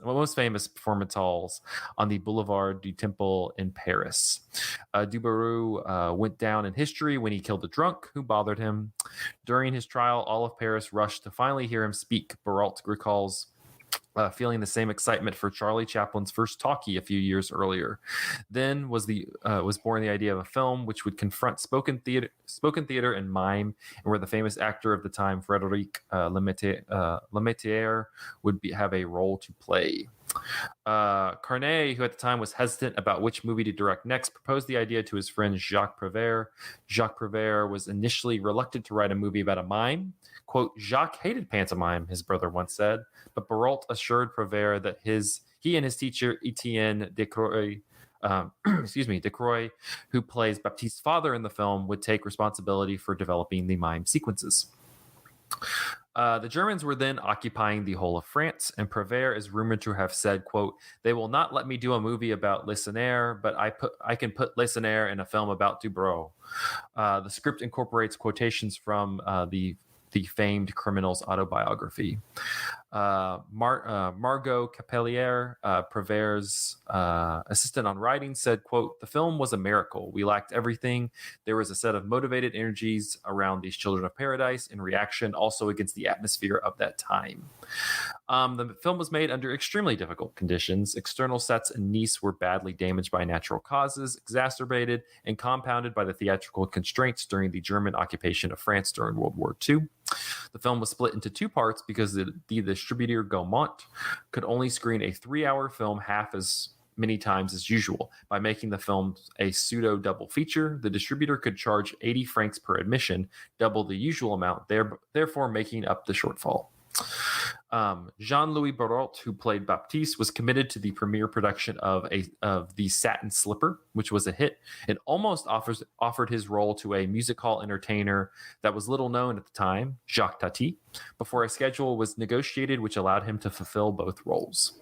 most famous performance halls on the Boulevard du Temple in Paris. Dubarreau went down in history when he killed a drunk who bothered him. During his trial, all of Paris rushed to finally hear him speak. Barrault recalls feeling the same excitement for Charlie Chaplin's first talkie a few years earlier. Then was born the idea of a film which would confront spoken theater and mime, and where the famous actor of the time, Frédéric Lemaitre, would have a role to play. Carnet, who at the time was hesitant about which movie to direct next, proposed the idea to his friend Jacques Prévert. Jacques Prévert was initially reluctant to write a movie about a mime. Quote, Jacques hated pantomime, his brother once said, but Barrault assured Prévert that he and his teacher Etienne Decroix, who plays Baptiste's father in the film, would take responsibility for developing the mime sequences. The Germans were then occupying the whole of France, and Prévert is rumored to have said, quote, they will not let me do a movie about Laisonnière, but I can put Laisonnière in a film about Dubarreau. The script incorporates quotations from the famed criminal's autobiography. Margot Capellier, Prévert's assistant on writing, said, quote, "The film was a miracle. We lacked everything. There was a set of motivated energies around these children of paradise in reaction also against the atmosphere of that time." The film was made under extremely difficult conditions. External sets in Nice were badly damaged by natural causes, exacerbated and compounded by the theatrical constraints during the German occupation of France during World War II. The film was split into two parts because the distributor Gaumont could only screen a 3-hour film half as many times as usual. By making the film a pseudo double feature, the distributor could charge 80 francs per admission, double the usual amount, therefore making up the shortfall. Jean-Louis Barrault, who played Baptiste, was committed to the premiere production of The Satin Slipper, which was a hit, and almost offered his role to a music hall entertainer that was little known at the time, Jacques Tati, before a schedule was negotiated which allowed him to fulfill both roles.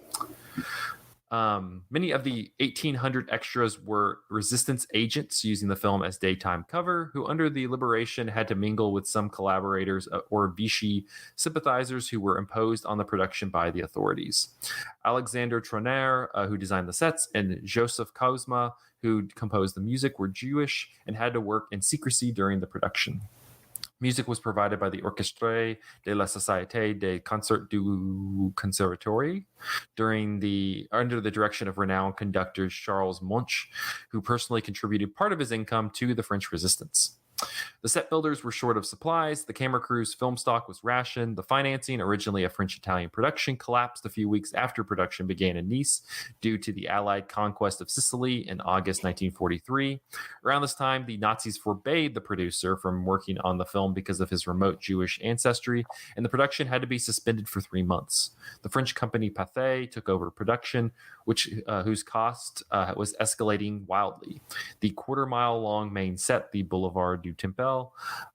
Many of the 1,800 extras were resistance agents using the film as daytime cover, who under the liberation had to mingle with some collaborators or Vichy sympathizers who were imposed on the production by the authorities. Alexander Troner, who designed the sets, and Joseph Kozma, who composed the music, were Jewish and had to work in secrecy during the production. Music was provided by the Orchestre de la Société des Concerts du Conservatoire under the direction of renowned conductor Charles Monch, who personally contributed part of his income to the French resistance. The set builders were short of supplies. The camera crew's film stock was rationed. The financing, originally a French-Italian production, collapsed a few weeks after production began in Nice due to the Allied conquest of Sicily in August 1943. Around this time, the Nazis forbade the producer from working on the film because of his remote Jewish ancestry, and the production had to be suspended for 3 months. The French company Pathé took over production, whose cost was escalating wildly. The quarter-mile-long main set, the Boulevard du Temple,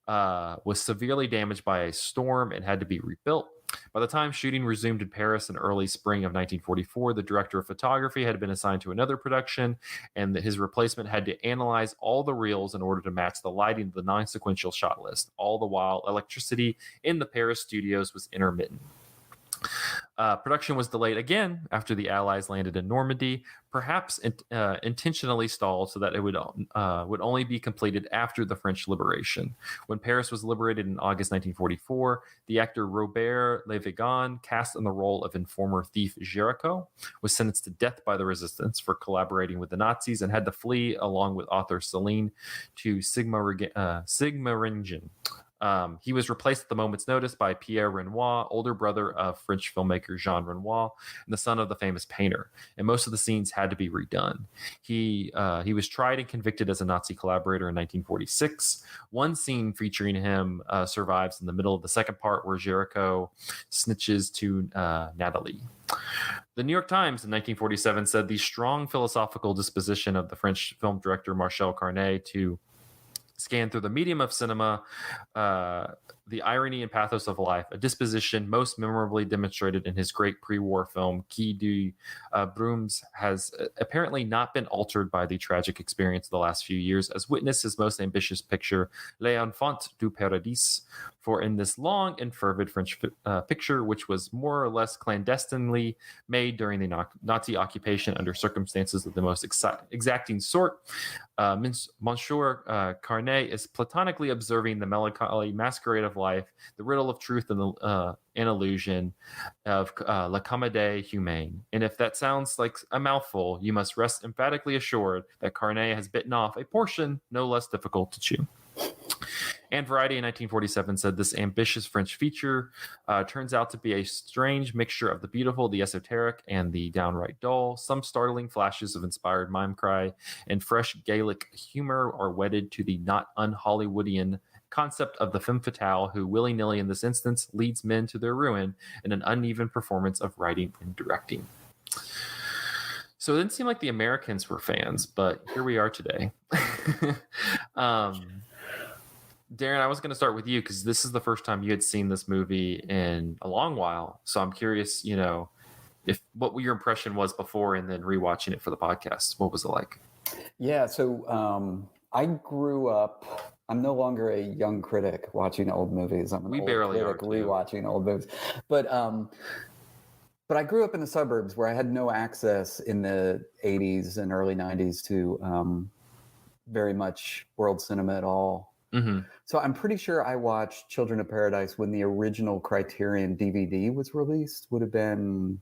was severely damaged by a storm and had to be rebuilt. By the time shooting resumed in Paris in early spring of 1944, the director of photography had been assigned to another production, and his replacement had to analyze all the reels in order to match the lighting of the non-sequential shot list. All the while, electricity in the Paris studios was intermittent. Production was delayed again after the Allies landed in Normandy, perhaps intentionally stalled so that it would only be completed after the French liberation. When Paris was liberated in August 1944, the actor Robert Levigan, cast in the role of informer thief Jericho, was sentenced to death by the resistance for collaborating with the Nazis and had to flee along with author Céline to Sigmaringen. He was replaced at the moment's notice by Pierre Renoir, older brother of French filmmaker Jean Renoir, and the son of the famous painter. And most of the scenes had to be redone. He was tried and convicted as a Nazi collaborator in 1946. One scene featuring him survives in the middle of the second part, where Jericho snitches to Natalie. The New York Times in 1947 said the strong philosophical disposition of the French film director Marcel Carné to scan through the medium of cinema, the irony and pathos of life, a disposition most memorably demonstrated in his great pre-war film, Quai du Brumes, has apparently not been altered by the tragic experience of the last few years, as witness his most ambitious picture, Les Enfants du Paradis. For in this long and fervid French picture, which was more or less clandestinely made during the Nazi occupation under circumstances of the most exacting sort, Monsieur Carné is platonically observing the melancholy masquerade of life, the riddle of truth and an illusion of La Comédie Humaine. And if that sounds like a mouthful, you must rest emphatically assured that Carné has bitten off a portion no less difficult to chew. And Variety in 1947 said this ambitious French feature turns out to be a strange mixture of the beautiful, the esoteric, and the downright dull. Some startling flashes of inspired mime cry and fresh Gaelic humor are wedded to the not un-Hollywoodian concept of the femme fatale who willy-nilly in this instance leads men to their ruin in an uneven performance of writing and directing. So it didn't seem like the Americans were fans, but here we are today. Darren, I was going to start with you because this is the first time you had seen this movie in a long while. So I'm curious, if what your impression was before and then rewatching it for the podcast. What was it like? Yeah, so I grew up I'm no longer a young critic watching old movies. I'm an We old barely are, critic too. rewatching old movies. But I grew up in the suburbs where I had no access in the 80s and early 90s to very much world cinema at all. Mm-hmm. So I'm pretty sure I watched Children of Paradise when the original Criterion DVD was released. Would have been,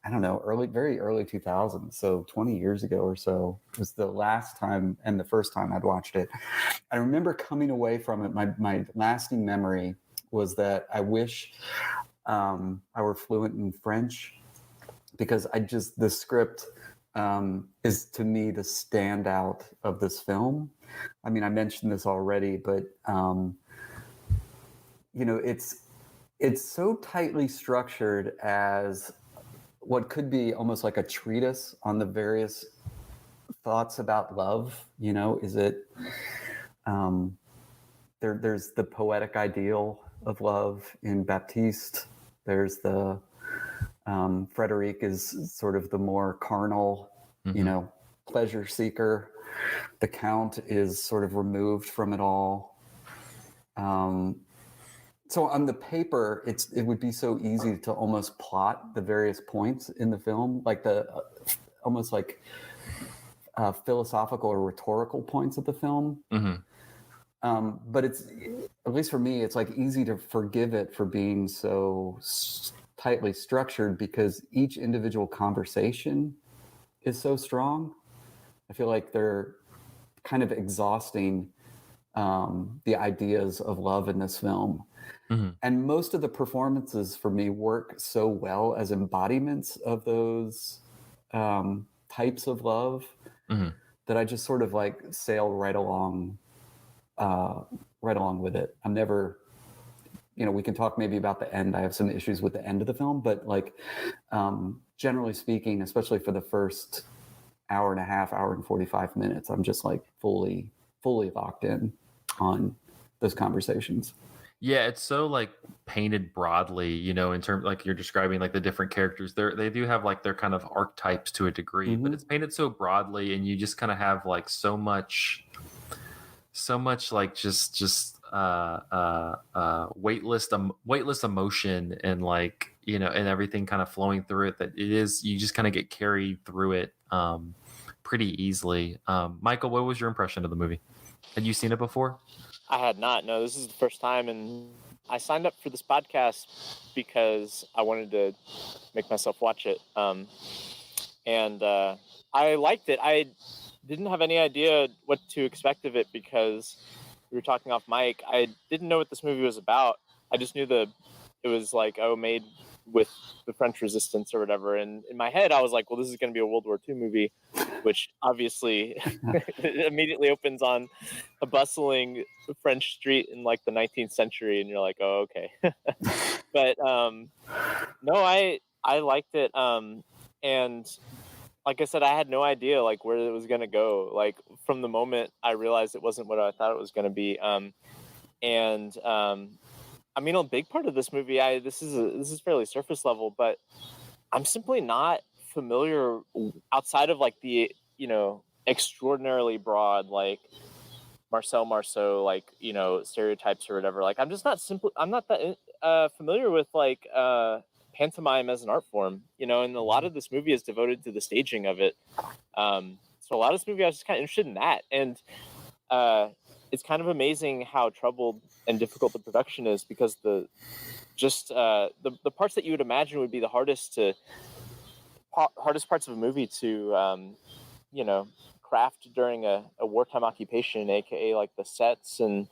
I don't know, very early 2000s. So 20 years ago or so was the last time and the first time I'd watched it. I remember coming away from it. My lasting memory was that I wish I were fluent in French, because the script is to me the standout of this film. I mean, I mentioned this already, but it's so tightly structured as what could be almost like a treatise on the various thoughts about love. Is it there's the poetic ideal of love in Baptiste. There's the Frederic is sort of the more carnal, pleasure seeker. The Count is sort of removed from it all. So on the paper, it would be so easy to almost plot the various points in the film, like almost like philosophical or rhetorical points of the film. Mm-hmm. But it's, at least for me, it's like easy to forgive it for being so tightly structured, because each individual conversation is so strong. I feel like they're kind of exhausting the ideas of love in this film. Mm-hmm. And most of the performances for me work so well as embodiments of those types of love, Mm-hmm. that I just sort of like sail right along with it. I'm never, we can talk maybe about the end. I have some issues with the end of the film, but like generally speaking, especially for the first hour and a half, hour and 45 minutes, I'm just like fully locked in on those conversations. Yeah, it's so like painted broadly, in terms, like you're describing like the different characters. They do have like their kind of archetypes to a degree, Mm-hmm. but it's painted so broadly, and you just kind of have like so much like just weightless emotion, and like and everything kind of flowing through it, that you just kind of get carried through it pretty easily. Michael, what was your impression of the movie? Had you seen it before? I had not. No, this is the first time, and I signed up for this podcast because I wanted to make myself watch it. And I liked it. I didn't have any idea what to expect of it because we were talking off mic. I didn't know what this movie was about. I just knew it was like, made with the French Resistance or whatever. And in my head, I was like, well, this is going to be a World War II movie, which obviously immediately opens on a bustling French street in like the 19th century. And you're like, oh, okay. But no, I liked it. And like I said, I had no idea like where it was going to go. Like from the moment I realized it wasn't what I thought it was going to be. I mean, a big part of this movie, this is fairly surface level, but I'm simply not familiar outside of like the, extraordinarily broad, like Marcel Marceau, like, stereotypes or whatever. Like, I'm not that familiar with like pantomime as an art form, and a lot of this movie is devoted to the staging of it. So a lot of this movie, I was just kind of interested in that. And it's kind of amazing how troubled and difficult the production is, because the parts that you would imagine would be the hardest parts of a movie to, craft during a wartime occupation, aka like the sets and,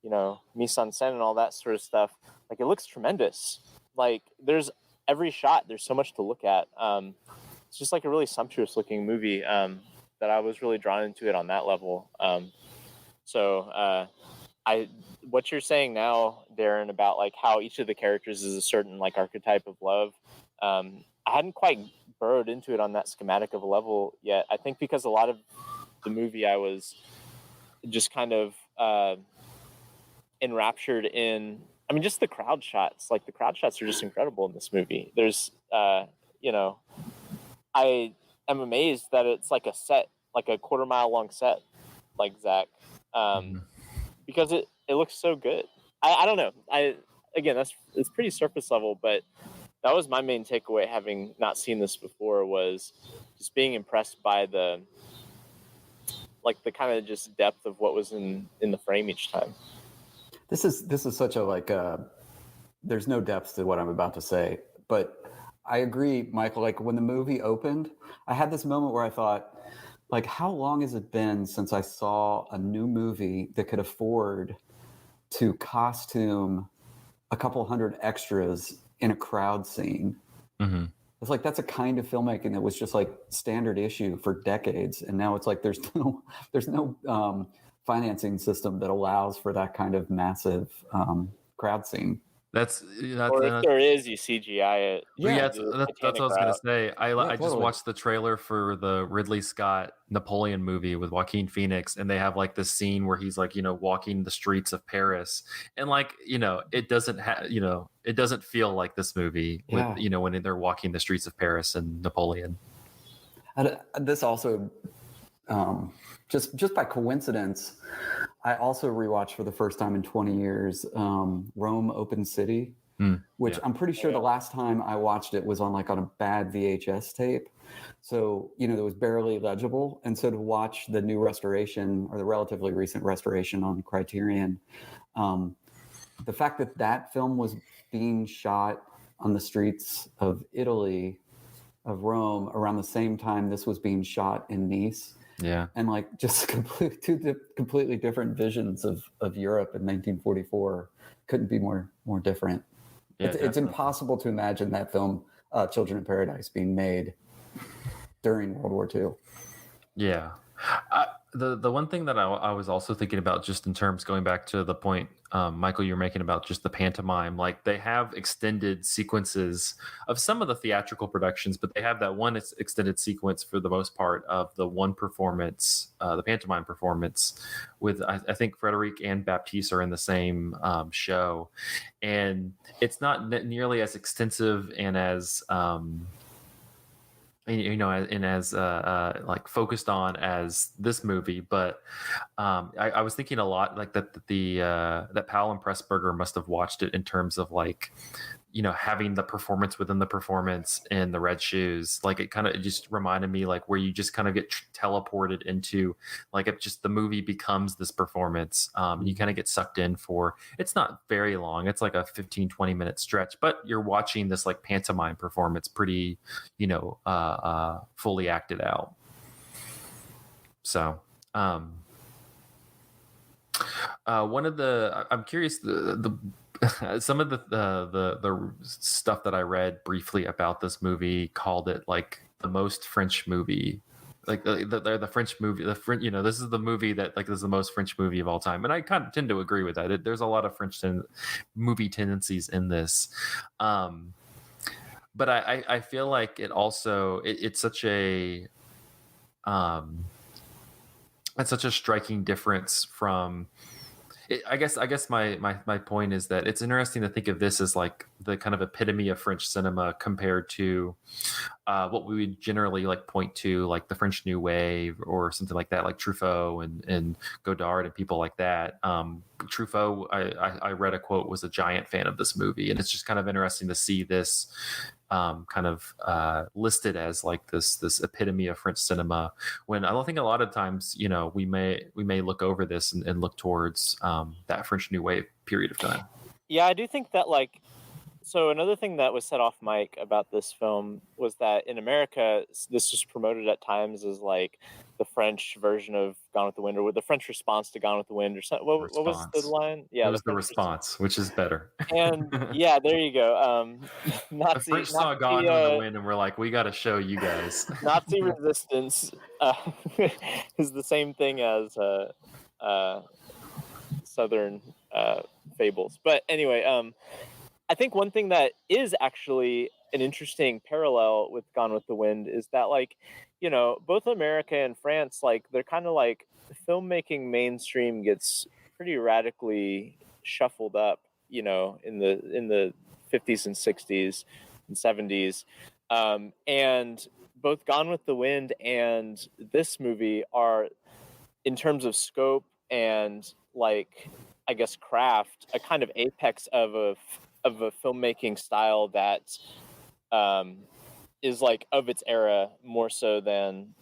mise en scène and all that sort of stuff. Like, it looks tremendous. Like, there's every shot, there's so much to look at. It's just like a really sumptuous looking movie that I was really drawn into it on that level. So what you're saying now, Darren, about like how each of the characters is a certain like archetype of love, I hadn't quite burrowed into it on that schematic of a level yet. I think because a lot of the movie I was just kind of enraptured in, I mean, just the crowd shots. Like, the crowd shots are just incredible in this movie. There's I am amazed that it's like a set, like a quarter-mile long set, like Zach. because it looks so good. I don't know. It's pretty surface level, but that was my main takeaway, having not seen this before, was just being impressed by the kind of just depth of what was in the frame each time. This is such a there's no depth to what I'm about to say, but I agree, Michael. Like, when the movie opened, I had this moment where I thought, like, how long has it been since I saw a new movie that could afford to costume a couple hundred extras in a crowd scene? Mm-hmm. It's like, that's a kind of filmmaking that was just like standard issue for decades, and now it's like there's no financing system that allows for that kind of massive crowd scene. Or if there is, you CGI it. That's what I was gonna say. I just totally. watched the trailer for the Ridley Scott Napoleon movie with Joaquin Phoenix, and they have like this scene where he's like, walking the streets of Paris, and like, it doesn't feel like this movie with, when they're walking the streets of Paris and Napoleon. And this also, just by coincidence, I also rewatched for the first time in 20 years Rome Open City, which I'm pretty sure the last time I watched it was on a bad VHS tape. So, it was barely legible. And so to watch the new restoration, or the relatively recent restoration on Criterion, the fact that that film was being shot on the streets of Italy, of Rome, around the same time this was being shot in Nice. Yeah. And just two completely different visions of Europe in 1944 couldn't be more different. Yeah, it's impossible to imagine that film, Children in Paradise, being made during World War II. Yeah. The one thing that I was also thinking about, just in terms, going back to the point, Michael, you're making about just the pantomime, like they have extended sequences of some of the theatrical productions, but they have that one extended sequence for the most part of the one performance, the pantomime performance with, I think Frederic and Baptiste are in the same show. And it's not nearly as extensive and as, and as like focused on as this movie, but I was thinking a lot like that that Powell and Pressburger must have watched it in terms of like, having the performance within the performance in the Red Shoes. Like it just reminded me like where you just kind of get teleported into, like, it just, the movie becomes this performance. You kind of get sucked in for, it's not very long. It's like a 15-20 minute stretch, but you're watching this like pantomime performance pretty, fully acted out. So, one of the, I'm curious, the some of the stuff that I read briefly about this movie called it like the most French movie, like the French movie, this is the movie that like is the most French movie of all time, and I kind of tend to agree with that. There's a lot of French movie tendencies in this, but I feel like it also it's such a striking difference from. I guess my point is that it's interesting to think of this as like the kind of epitome of French cinema compared to what we would generally like point to, like the French New Wave or something like that, like Truffaut and Godard and people like that. Truffaut, I read a quote, was a giant fan of this movie, and it's just kind of interesting to see this kind of listed as like this epitome of French cinema, when I don't think a lot of times, we may look over this and look towards that French New Wave period of time. Yeah, I do think that so another thing that was set off mic about this film was that in America, this was promoted at times as like the French version of Gone with the Wind, or the French response to Gone with the Wind, or something. What was the line? Yeah, it was the response, which is better. And yeah, there you go. The French saw Gone with the Wind and we're like, we got to show you guys. Nazi resistance is the same thing as Southern fables. But anyway, I think one thing that is actually an interesting parallel with Gone with the Wind is that, both America and France, they're kind of like filmmaking mainstream gets pretty radically shuffled up, in the 50s and 60s and 70s. And both Gone with the Wind and this movie are, in terms of scope and like, I guess, craft, a kind of apex of a filmmaking style that is like of its era more so than,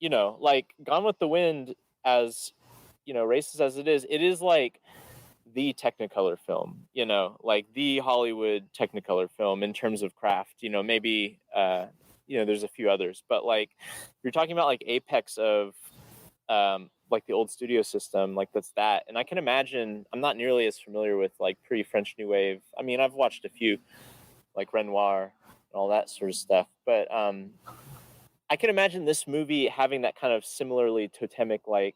like Gone with the Wind, as racist as it is like the Technicolor film, like the Hollywood Technicolor film in terms of craft. Maybe there's a few others, but like you're talking about like apex of like the old studio system, like that's that. And I can imagine, I'm not nearly as familiar with like pre-French New Wave. I mean, I've watched a few, like Renoir and all that sort of stuff, but I can imagine this movie having that kind of similarly totemic, like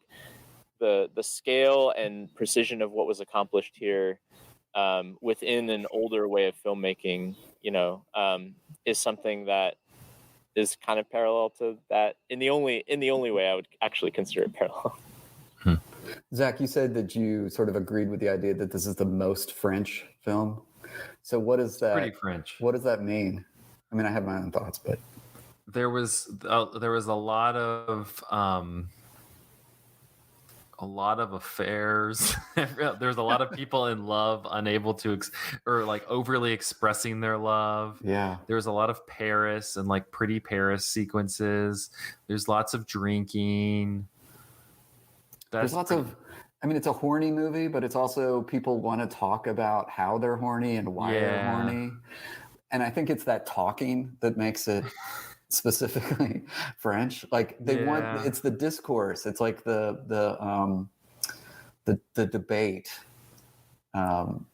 the scale and precision of what was accomplished here within an older way of filmmaking, is something that is kind of parallel to that in the only way I would actually consider it parallel. Zach, you said that you sort of agreed with the idea that this is the most French film. So what is that? Pretty French. What does that mean? I mean, I have my own thoughts, but there was a lot of affairs. There's a lot of people in love, unable to or like overly expressing their love. Yeah. There's a lot of Paris and like pretty Paris sequences. There's lots of drinking. There's lots of, I mean, it's a horny movie, but it's also people want to talk about how they're horny and why they're horny. And I think it's that talking that makes it specifically French. Like they want, it's the discourse. It's like the debate that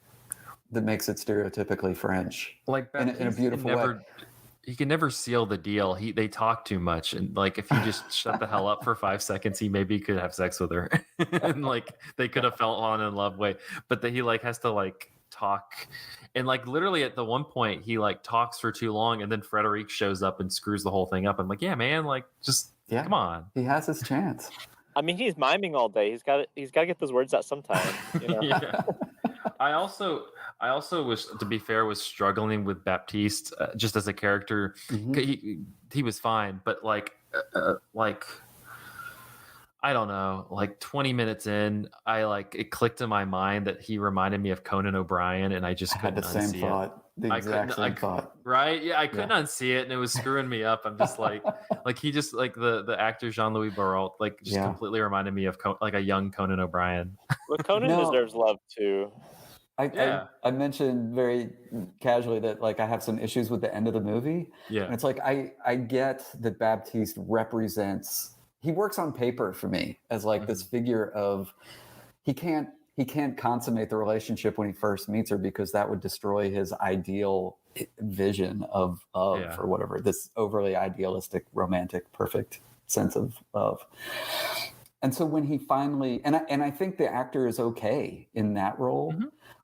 makes it stereotypically French, like in a beautiful way. He can never seal the deal. They talk too much, and like if you just shut the hell up for 5 seconds, he maybe could have sex with her, and like they could have fallen in love way. But that he like has to like talk, and like literally at the one point he like talks for too long, and then Frederic shows up and screws the whole thing up. I'm like, yeah, man, like just come on. He has his chance. I mean, he's miming all day. He's got to get those words out sometime. Yeah. I also was, to be fair, was struggling with Baptiste just as a character. Mm-hmm. He was fine, but like I don't know, like 20 minutes in, it clicked in my mind that he reminded me of Conan O'Brien, and I just couldn't unsee it. The same thought. The exact same thought. Right? Yeah, I couldn't unsee it, and it was screwing me up. I'm just like he just like the actor Jean-Louis Barrault completely reminded me of like a young Conan O'Brien. Well, Conan deserves love too. I mentioned very casually that like I have some issues with the end of the movie. Yeah. And it's like I get that Baptiste represents, he works on paper for me as like this figure of he can't consummate the relationship when he first meets her because that would destroy his ideal vision of or whatever, this overly idealistic, romantic, perfect sense of love. And so when he finally, and I think the actor is okay in that role,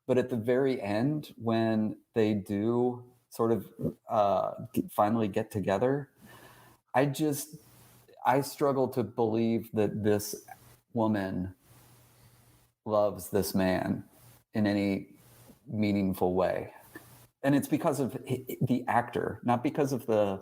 but at the very end, when they do sort of finally get together, I struggle to believe that this woman loves this man in any meaningful way. And it's because of the actor, not because of the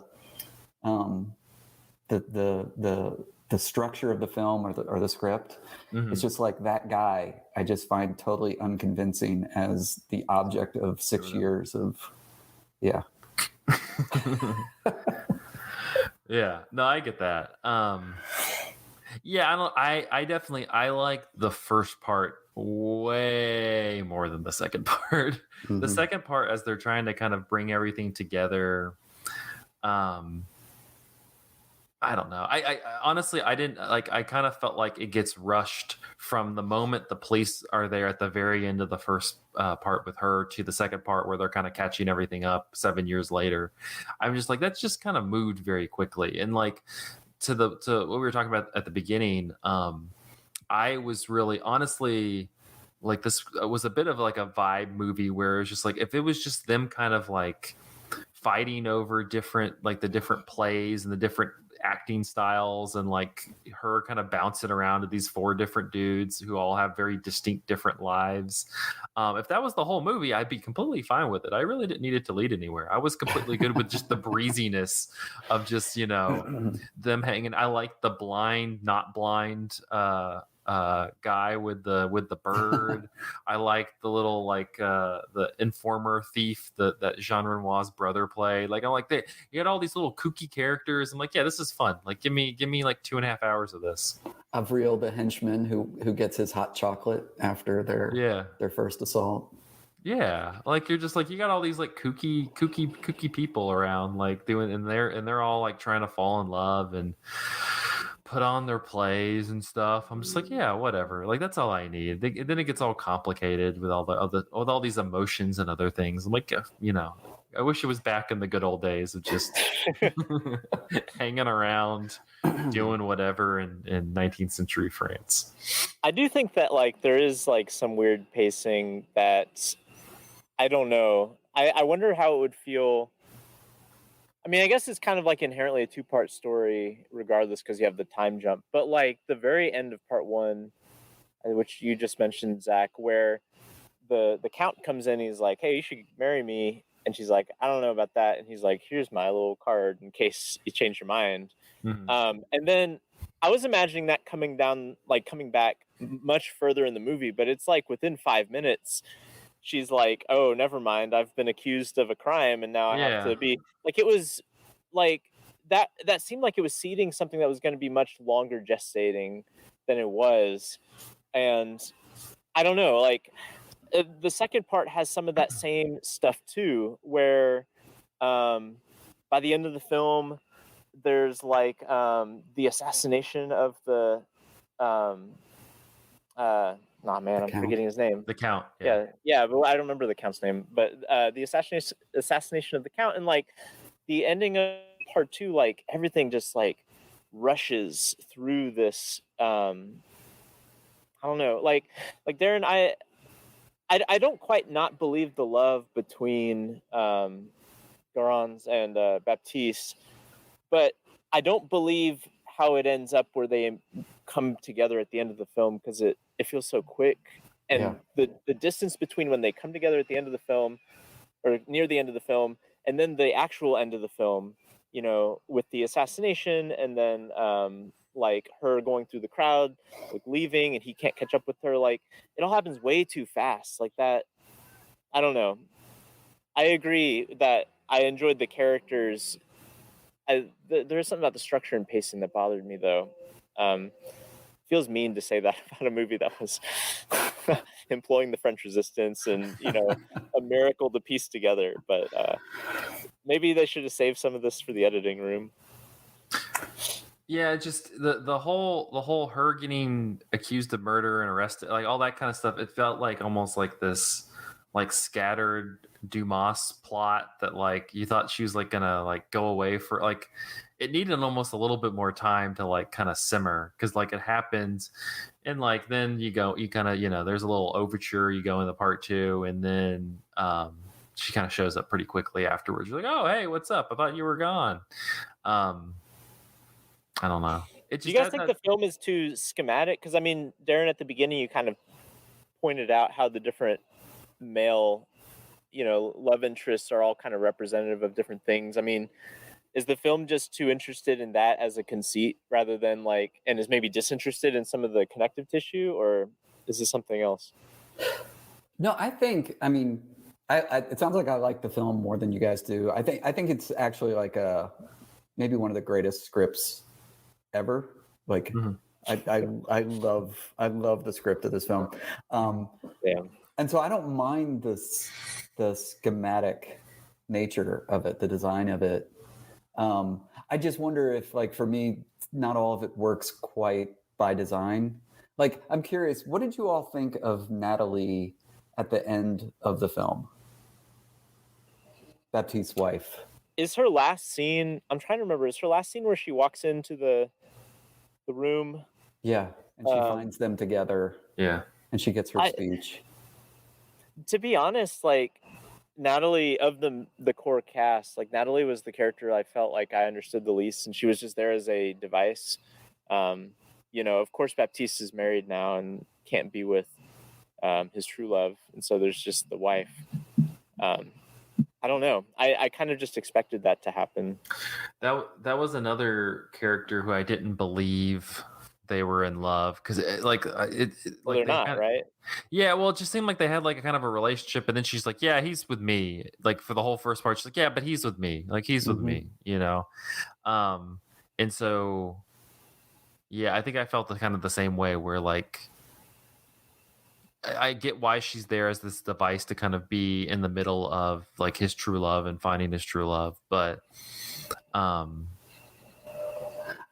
structure of the film or the script. It's just like that guy I just find totally unconvincing as the object of 6 years of yeah. Yeah, no, I get that. Yeah, I definitely like the first part way more than the second part. The second part, as they're trying to kind of bring everything together, I don't know. I honestly, I didn't like, I kind of felt like it gets rushed from the moment the police are there at the very end of the first part with her to the second part where they're kind of catching everything up 7 years later. I'm just like, that's just kind of moved very quickly. And like to what we were talking about at the beginning, I was really honestly like, this was a bit of like a vibe movie where it was just like, if it was just them kind of like fighting over the different plays and the different acting styles and like her kind of bouncing around to these 4 different dudes who all have very distinct different lives. If that was the whole movie, I'd be completely fine with it. I really didn't need it to lead anywhere. I was completely good with just the breeziness of just, them hanging. I like the blind, not blind guy with the bird. I like the little the informer thief that Jean Renoir's brother played. Like I'm like you got all these little kooky characters. I'm like, yeah, this is fun. Like give me like 2.5 hours of this. Avril the henchman who gets his hot chocolate after their first assault. Yeah, like you're just like you got all these like kooky people around like doing and they're all like trying to fall in love and put on their plays and stuff. I'm just like, yeah, whatever. Like that's all I need. Then it gets all complicated with with all these emotions and other things. I'm like, I wish it was back in the good old days of just hanging around, doing whatever in 19th century France. I do think that like there is like some weird pacing that I don't know. I wonder how it would feel. I mean, I guess it's kind of like inherently a 2-part story regardless because you have the time jump. But like the very end of part 1, which you just mentioned, Zach, where the count comes in, he's like, hey, you should marry me. And she's like, I don't know about that. And he's like, here's my little card in case you change your mind. Mm-hmm. And then I was imagining that coming back much further in the movie, but it's like within 5 minutes, she's like, oh, never mind. I've been accused of a crime and now I have to be like, it was like that seemed like it was seeding something that was going to be much longer gestating than it was. And I don't know, like the second part has some of that same stuff too, where by the end of the film, there's like the assassination of the I'm forgetting his name. The Count. Yeah, but I don't remember the Count's name. But the assassination of the Count, and like the ending of part 2, like everything just like rushes through this. I don't know, like Darren, I don't quite not believe the love between Garance and Baptiste, but I don't believe how it ends up where they come together at the end of the film because it feels so quick. And the distance between when they come together at the end of the film or near the end of the film and then the actual end of the film, with the assassination and then like her going through the crowd, like leaving and he can't catch up with her. Like it all happens way too fast like that. I don't know. I agree that I enjoyed the characters. There's something about the structure and pacing that bothered me though. Feels mean to say that about a movie that was employing the French Resistance and a miracle to piece together. But maybe they should have saved some of this for the editing room. Yeah, just the whole her getting accused of murder and arrested, like all that kind of stuff. It felt like almost like this like scattered Dumas plot that like you thought she was like gonna like go away for like it needed almost a little bit more time to like kind of simmer because like it happens and like then you kind of there's a little overture, you go into part 2 and then she kind of shows up pretty quickly afterwards. You're like, oh hey, what's up? I thought you were gone. I don't know. Do you guys think the film is too schematic? Because I mean, Darren, at the beginning you kind of pointed out how the different male love interests are all kind of representative of different things. I mean, is the film just too interested in that as a conceit rather than and is maybe disinterested in some of the connective tissue, or is this something else? No, I think, it sounds like I like the film more than you guys do. I think it's actually like maybe one of the greatest scripts ever. Like I love the script of this film. And so I don't mind the schematic nature of it, the design of it. I just wonder if, like, for me, not all of it works quite by design. Like, I'm curious, what did you all think of Natalie at the end of the film? Baptiste's wife. Is her last scene, I'm trying to remember, is her last scene where she walks into the room? Yeah, and she finds them together. Yeah. And she gets her speech. To be honest, like, Natalie, of the core cast, like Natalie was the character I felt like I understood the least, and she was just there as a device. Of course, Baptiste is married now and can't be with his true love, and so there's just the wife. I don't know. I kind of just expected that to happen. That was another character who I didn't believe they were in love, because Well, they're not, right? Yeah, well, it just seemed like they had like a kind of a relationship, and then she's like, "Yeah, he's with me." Like for the whole first part, she's like, "Yeah, but he's with me. Like he's with me," Um, and so yeah, I think I felt the kind of the same way, where like I get why she's there as this device to kind of be in the middle of like his true love and finding his true love, but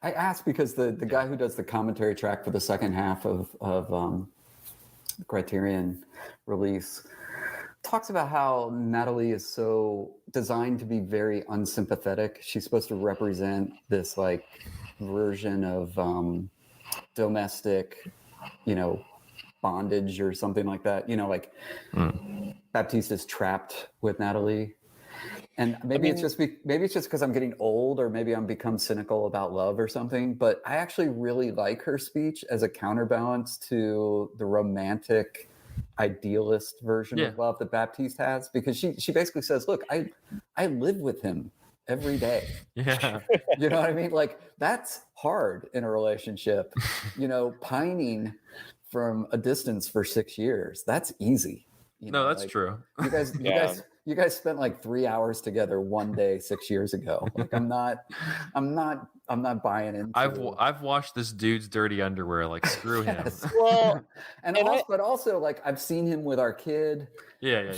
I asked because the guy who does the commentary track for the second half of the Criterion release talks about how Natalie is so designed to be very unsympathetic. She's supposed to represent this like version of domestic, bondage or something like that. Baptiste is trapped with Natalie. And maybe it's just because I'm getting old, or maybe I'm become cynical about love or something. But I actually really like her speech as a counterbalance to the romantic, idealist version of love that Baptiste has, because she basically says, "Look, I live with him every day." Yeah, you know what I mean? Like that's hard in a relationship. Pining from a distance for 6 years, that's easy. That's true. You guys spent like 3 hours together one day 6 years ago. Like I'm not buying into. I've washed this dude's dirty underwear. Like screw him. Well, but also like I've seen him with our kid. Yeah.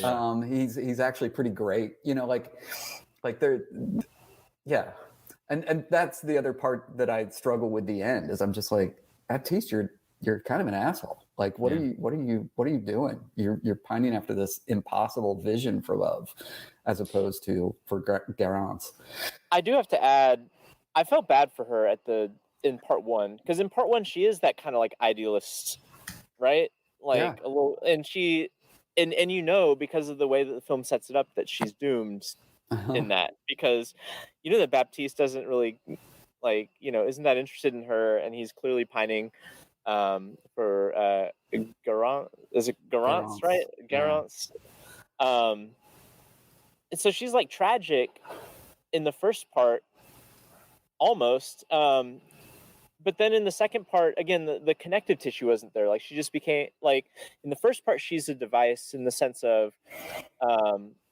He's actually pretty great. Like they're, yeah. And that's the other part that I struggle with the end, is I'm just like, Baptiste, you're kind of an asshole. Like, what are you doing? You're pining after this impossible vision for love, as opposed to for Garance. I do have to add, I felt bad for her in part one, because in part one she is that kind of like idealist, right? Like a little, and she, and because of the way that the film sets it up, that she's doomed in that, because that Baptiste doesn't really isn't that interested in her, and he's clearly pining for Garance. Is it Garance, right? Garance. Yeah. And so she's like tragic in the first part, almost. But then in the second part, again, the connective tissue wasn't there. Like she just became like, in the first part, she's a device in the sense of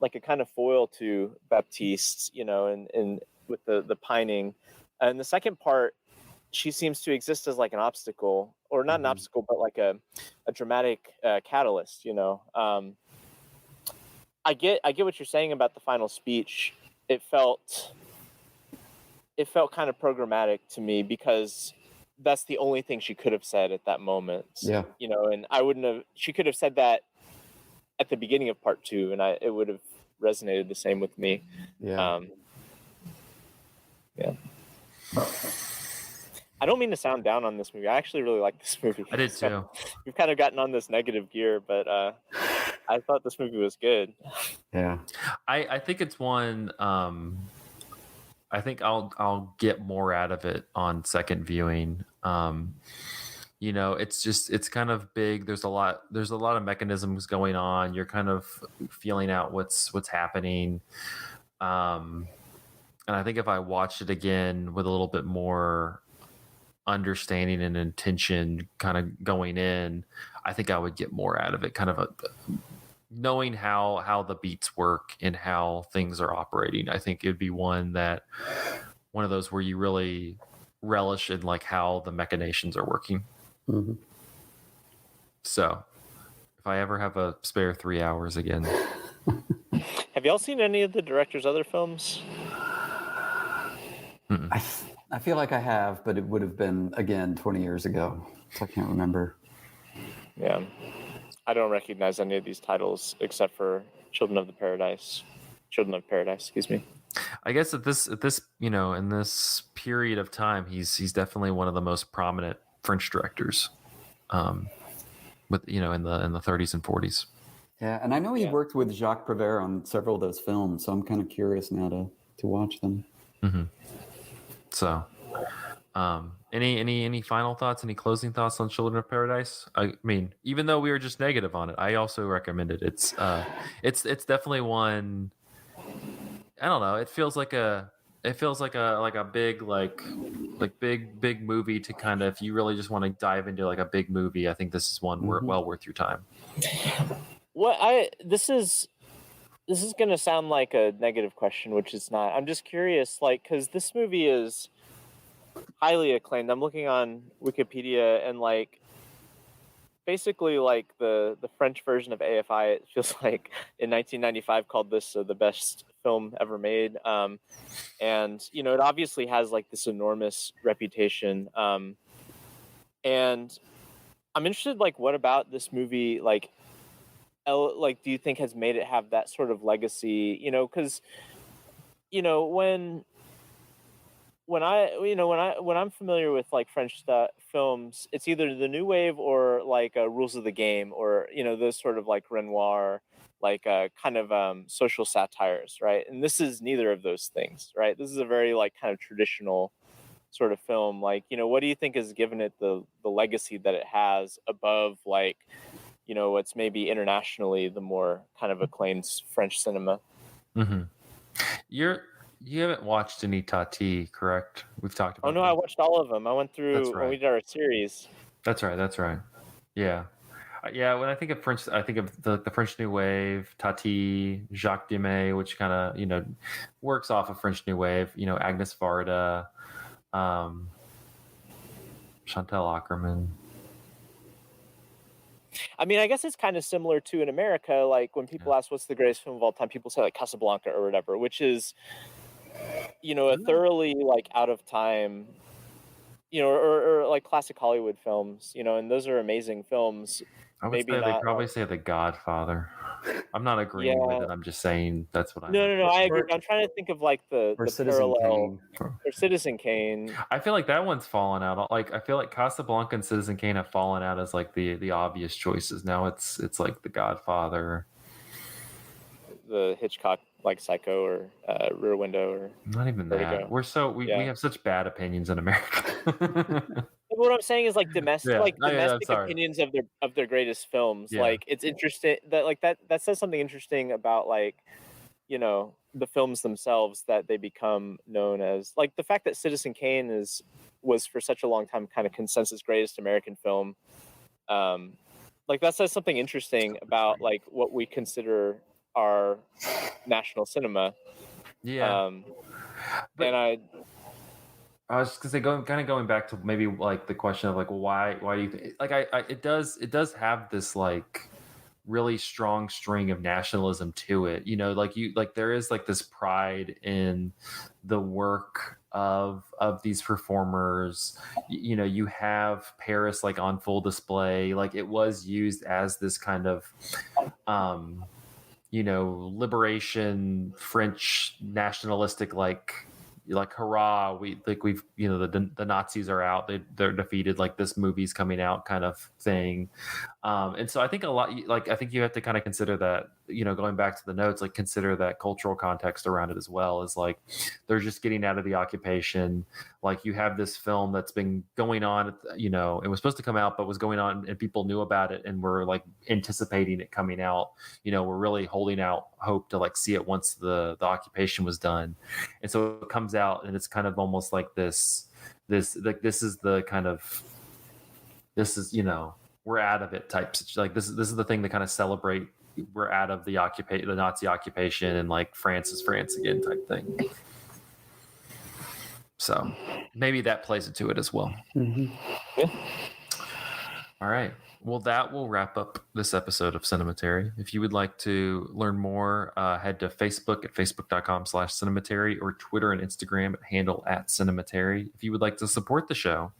like a kind of foil to Baptiste, and with the pining. And the second part, she seems to exist as like an obstacle, or not an obstacle, but like a dramatic catalyst. I get what you're saying about the final speech. It felt kind of programmatic to me, because that's the only thing she could have said at that moment. Yeah. And she could have said that at the beginning of part two, and it would have resonated the same with me. Yeah. Yeah. I don't mean to sound down on this movie. I actually really like this movie. I did too. We've kind of gotten on this negative gear, but I thought this movie was good. Yeah. I think it's one. I think I'll get more out of it on second viewing. It's kind of big. There's a lot of mechanisms going on. You're kind of feeling out what's happening. And I think if I watched it again with a little bit more understanding and intention kind of going in, I think I would get more out of it, kind of knowing how the beats work and how things are operating. I think it'd be one of those where you really relish in like how the machinations are working. Mm-hmm. So if I ever have a spare 3 hours again. Have y'all seen any of the director's other films? I feel like I have, but it would have been, again, 20 years ago. So I can't remember. Yeah. I don't recognize any of these titles except for Children of Paradise, excuse me. I guess at this in this period of time, he's definitely one of the most prominent French directors, with in the 30s and 40s. Yeah, and I know he worked with Jacques Prévert on several of those films, so I'm kind of curious now to watch them. Mm-hmm. So, any final thoughts? Any closing thoughts on Children of Paradise? I mean, even though we were just negative on it, I also recommend it. It's definitely one. I don't know. It feels like It feels like a big big movie to kind of, if you really just want to dive into like a big movie, I think this is one well worth your time. This is going to sound like a negative question, which it's not. I'm just curious, like, because this movie is highly acclaimed. I'm looking on Wikipedia, and like basically like the French version of AFI, it feels like in 1995 called this the best film ever made. And you know, it obviously has like this enormous reputation. And I'm interested, like, what about this movie, like do you think has made it have that sort of legacy? You know, because you know when I'm familiar with like French films, it's either the New Wave or like Rules of the Game, or you know, those sort of like Renoir, like kind of social satires, right? And this is neither of those things, right? This is a very like kind of traditional sort of film. Like, you know, what do you think has given it the legacy that it has above like, you know, what's maybe internationally the more kind of acclaimed French cinema? Mm-hmm. You haven't watched any Tati, correct? We've talked about. Oh no, I watched all of them. I went through when we did our series. That's right. Yeah. When I think of French, I think of the French New Wave, Tati, Jacques Demy, which kind of, you know, works off of French New Wave. You know, Agnes Varda, Chantal Akerman. I mean, I guess it's kind of similar to in America. Like when people ask what's the greatest film of all time, people say like Casablanca or whatever, which is, you know, a thoroughly like out of time, you know, or like classic Hollywood films, you know, and those are amazing films. I would say they probably say The Godfather. I'm not agreeing with it. I'm just saying that's what I. No, I agree. I'm trying to think of like the Citizen parallel Kane. or Citizen Kane. I feel like that one's fallen out. Like I feel like Casablanca and Citizen Kane have fallen out as like the obvious choices. Now it's like The Godfather, the Hitchcock like Psycho or Rear Window, or not even Vertigo. That. We have such bad opinions in America. What I'm saying is like domestic opinions of their greatest films. Yeah. Like it's interesting that like that says something interesting about like, you know, the films themselves, that they become known as, like the fact that Citizen Kane was for such a long time kind of consensus greatest American film. Like that says something interesting about like what we consider our national cinema. Yeah. And I was just gonna say, going back to maybe like the question of like, well, why do you think, like it does have this like really strong string of nationalism to it, you know, like there is like this pride in the work of these performers. You know, you have Paris like on full display, like it was used as this kind of you know, liberation French nationalistic like hurrah, we've you know, the Nazis are out, they're defeated, like this movie's coming out kind of thing. And so I think I think you have to kind of consider that, you know, going back to the notes, like consider that cultural context around it as well, is like they're just getting out of the occupation. Like you have this film that's been going on, you know, it was supposed to come out but was going on and people knew about it and were like anticipating it coming out. You know, we're really holding out hope to like see it once the occupation was done. And so it comes out and it's kind of almost like this like this is the kind of, this is, you know, we're out of it type. Like this is the thing to kind of celebrate, we're out of the Nazi occupation, and like France is France again type thing. So maybe that plays into it as well. Mm-hmm. Yeah. All right. Well, that will wrap up this episode of Cinematary. If you would like to learn more, head to Facebook at facebook.com/Cinematary, or Twitter and Instagram at handle @Cinematary. If you would like to support the show,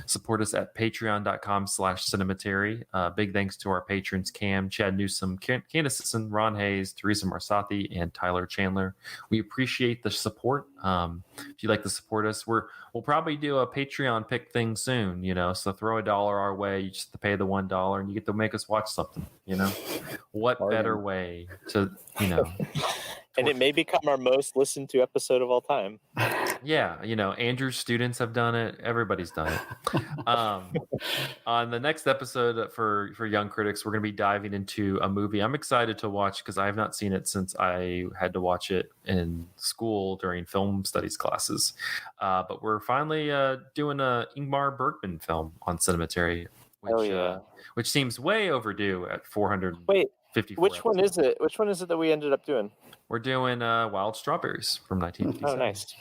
support us at patreon.com/Cinematary. Big thanks to our patrons, Cam, Chad Newsom, Candace Sisson, Ron Hayes, Teresa Marsathi, and Tyler Chandler. We appreciate the support. If you'd like to support us, we'll probably do a Patreon pick thing soon, you know, so throw $1 our way. You just have to pay the $1 and you get to make us watch something, you know. What better way to, you know. And it may become our most listened to episode of all time. Yeah, Andrew's students have done it. Everybody's done it. On the next episode for Young Critics, we're going to be diving into a movie I'm excited to watch because I have not seen it since I had to watch it in school during film studies classes. But we're finally doing a Ingmar Bergman film on Cinematary, which seems way overdue at 454. Wait, which episodes. one is it? Which one is it that we ended up doing? We're doing Wild Strawberries from 1957. Oh, nice.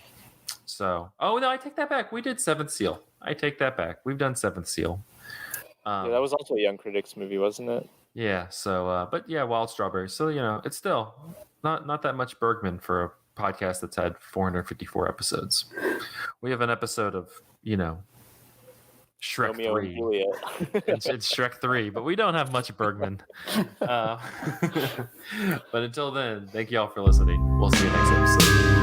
So, no, I take that back. We did Seventh Seal. I take that back. We've done Seventh Seal. Yeah, that was also a Young Critics movie, wasn't it? Yeah. So, but yeah, Wild Strawberries. So it's still not that much Bergman for a podcast that's had 454 episodes. We have an episode of Shrek Romeo 3. and Juliet. It's Shrek 3, but we don't have much Bergman. But until then, thank you all for listening. We'll see you next episode.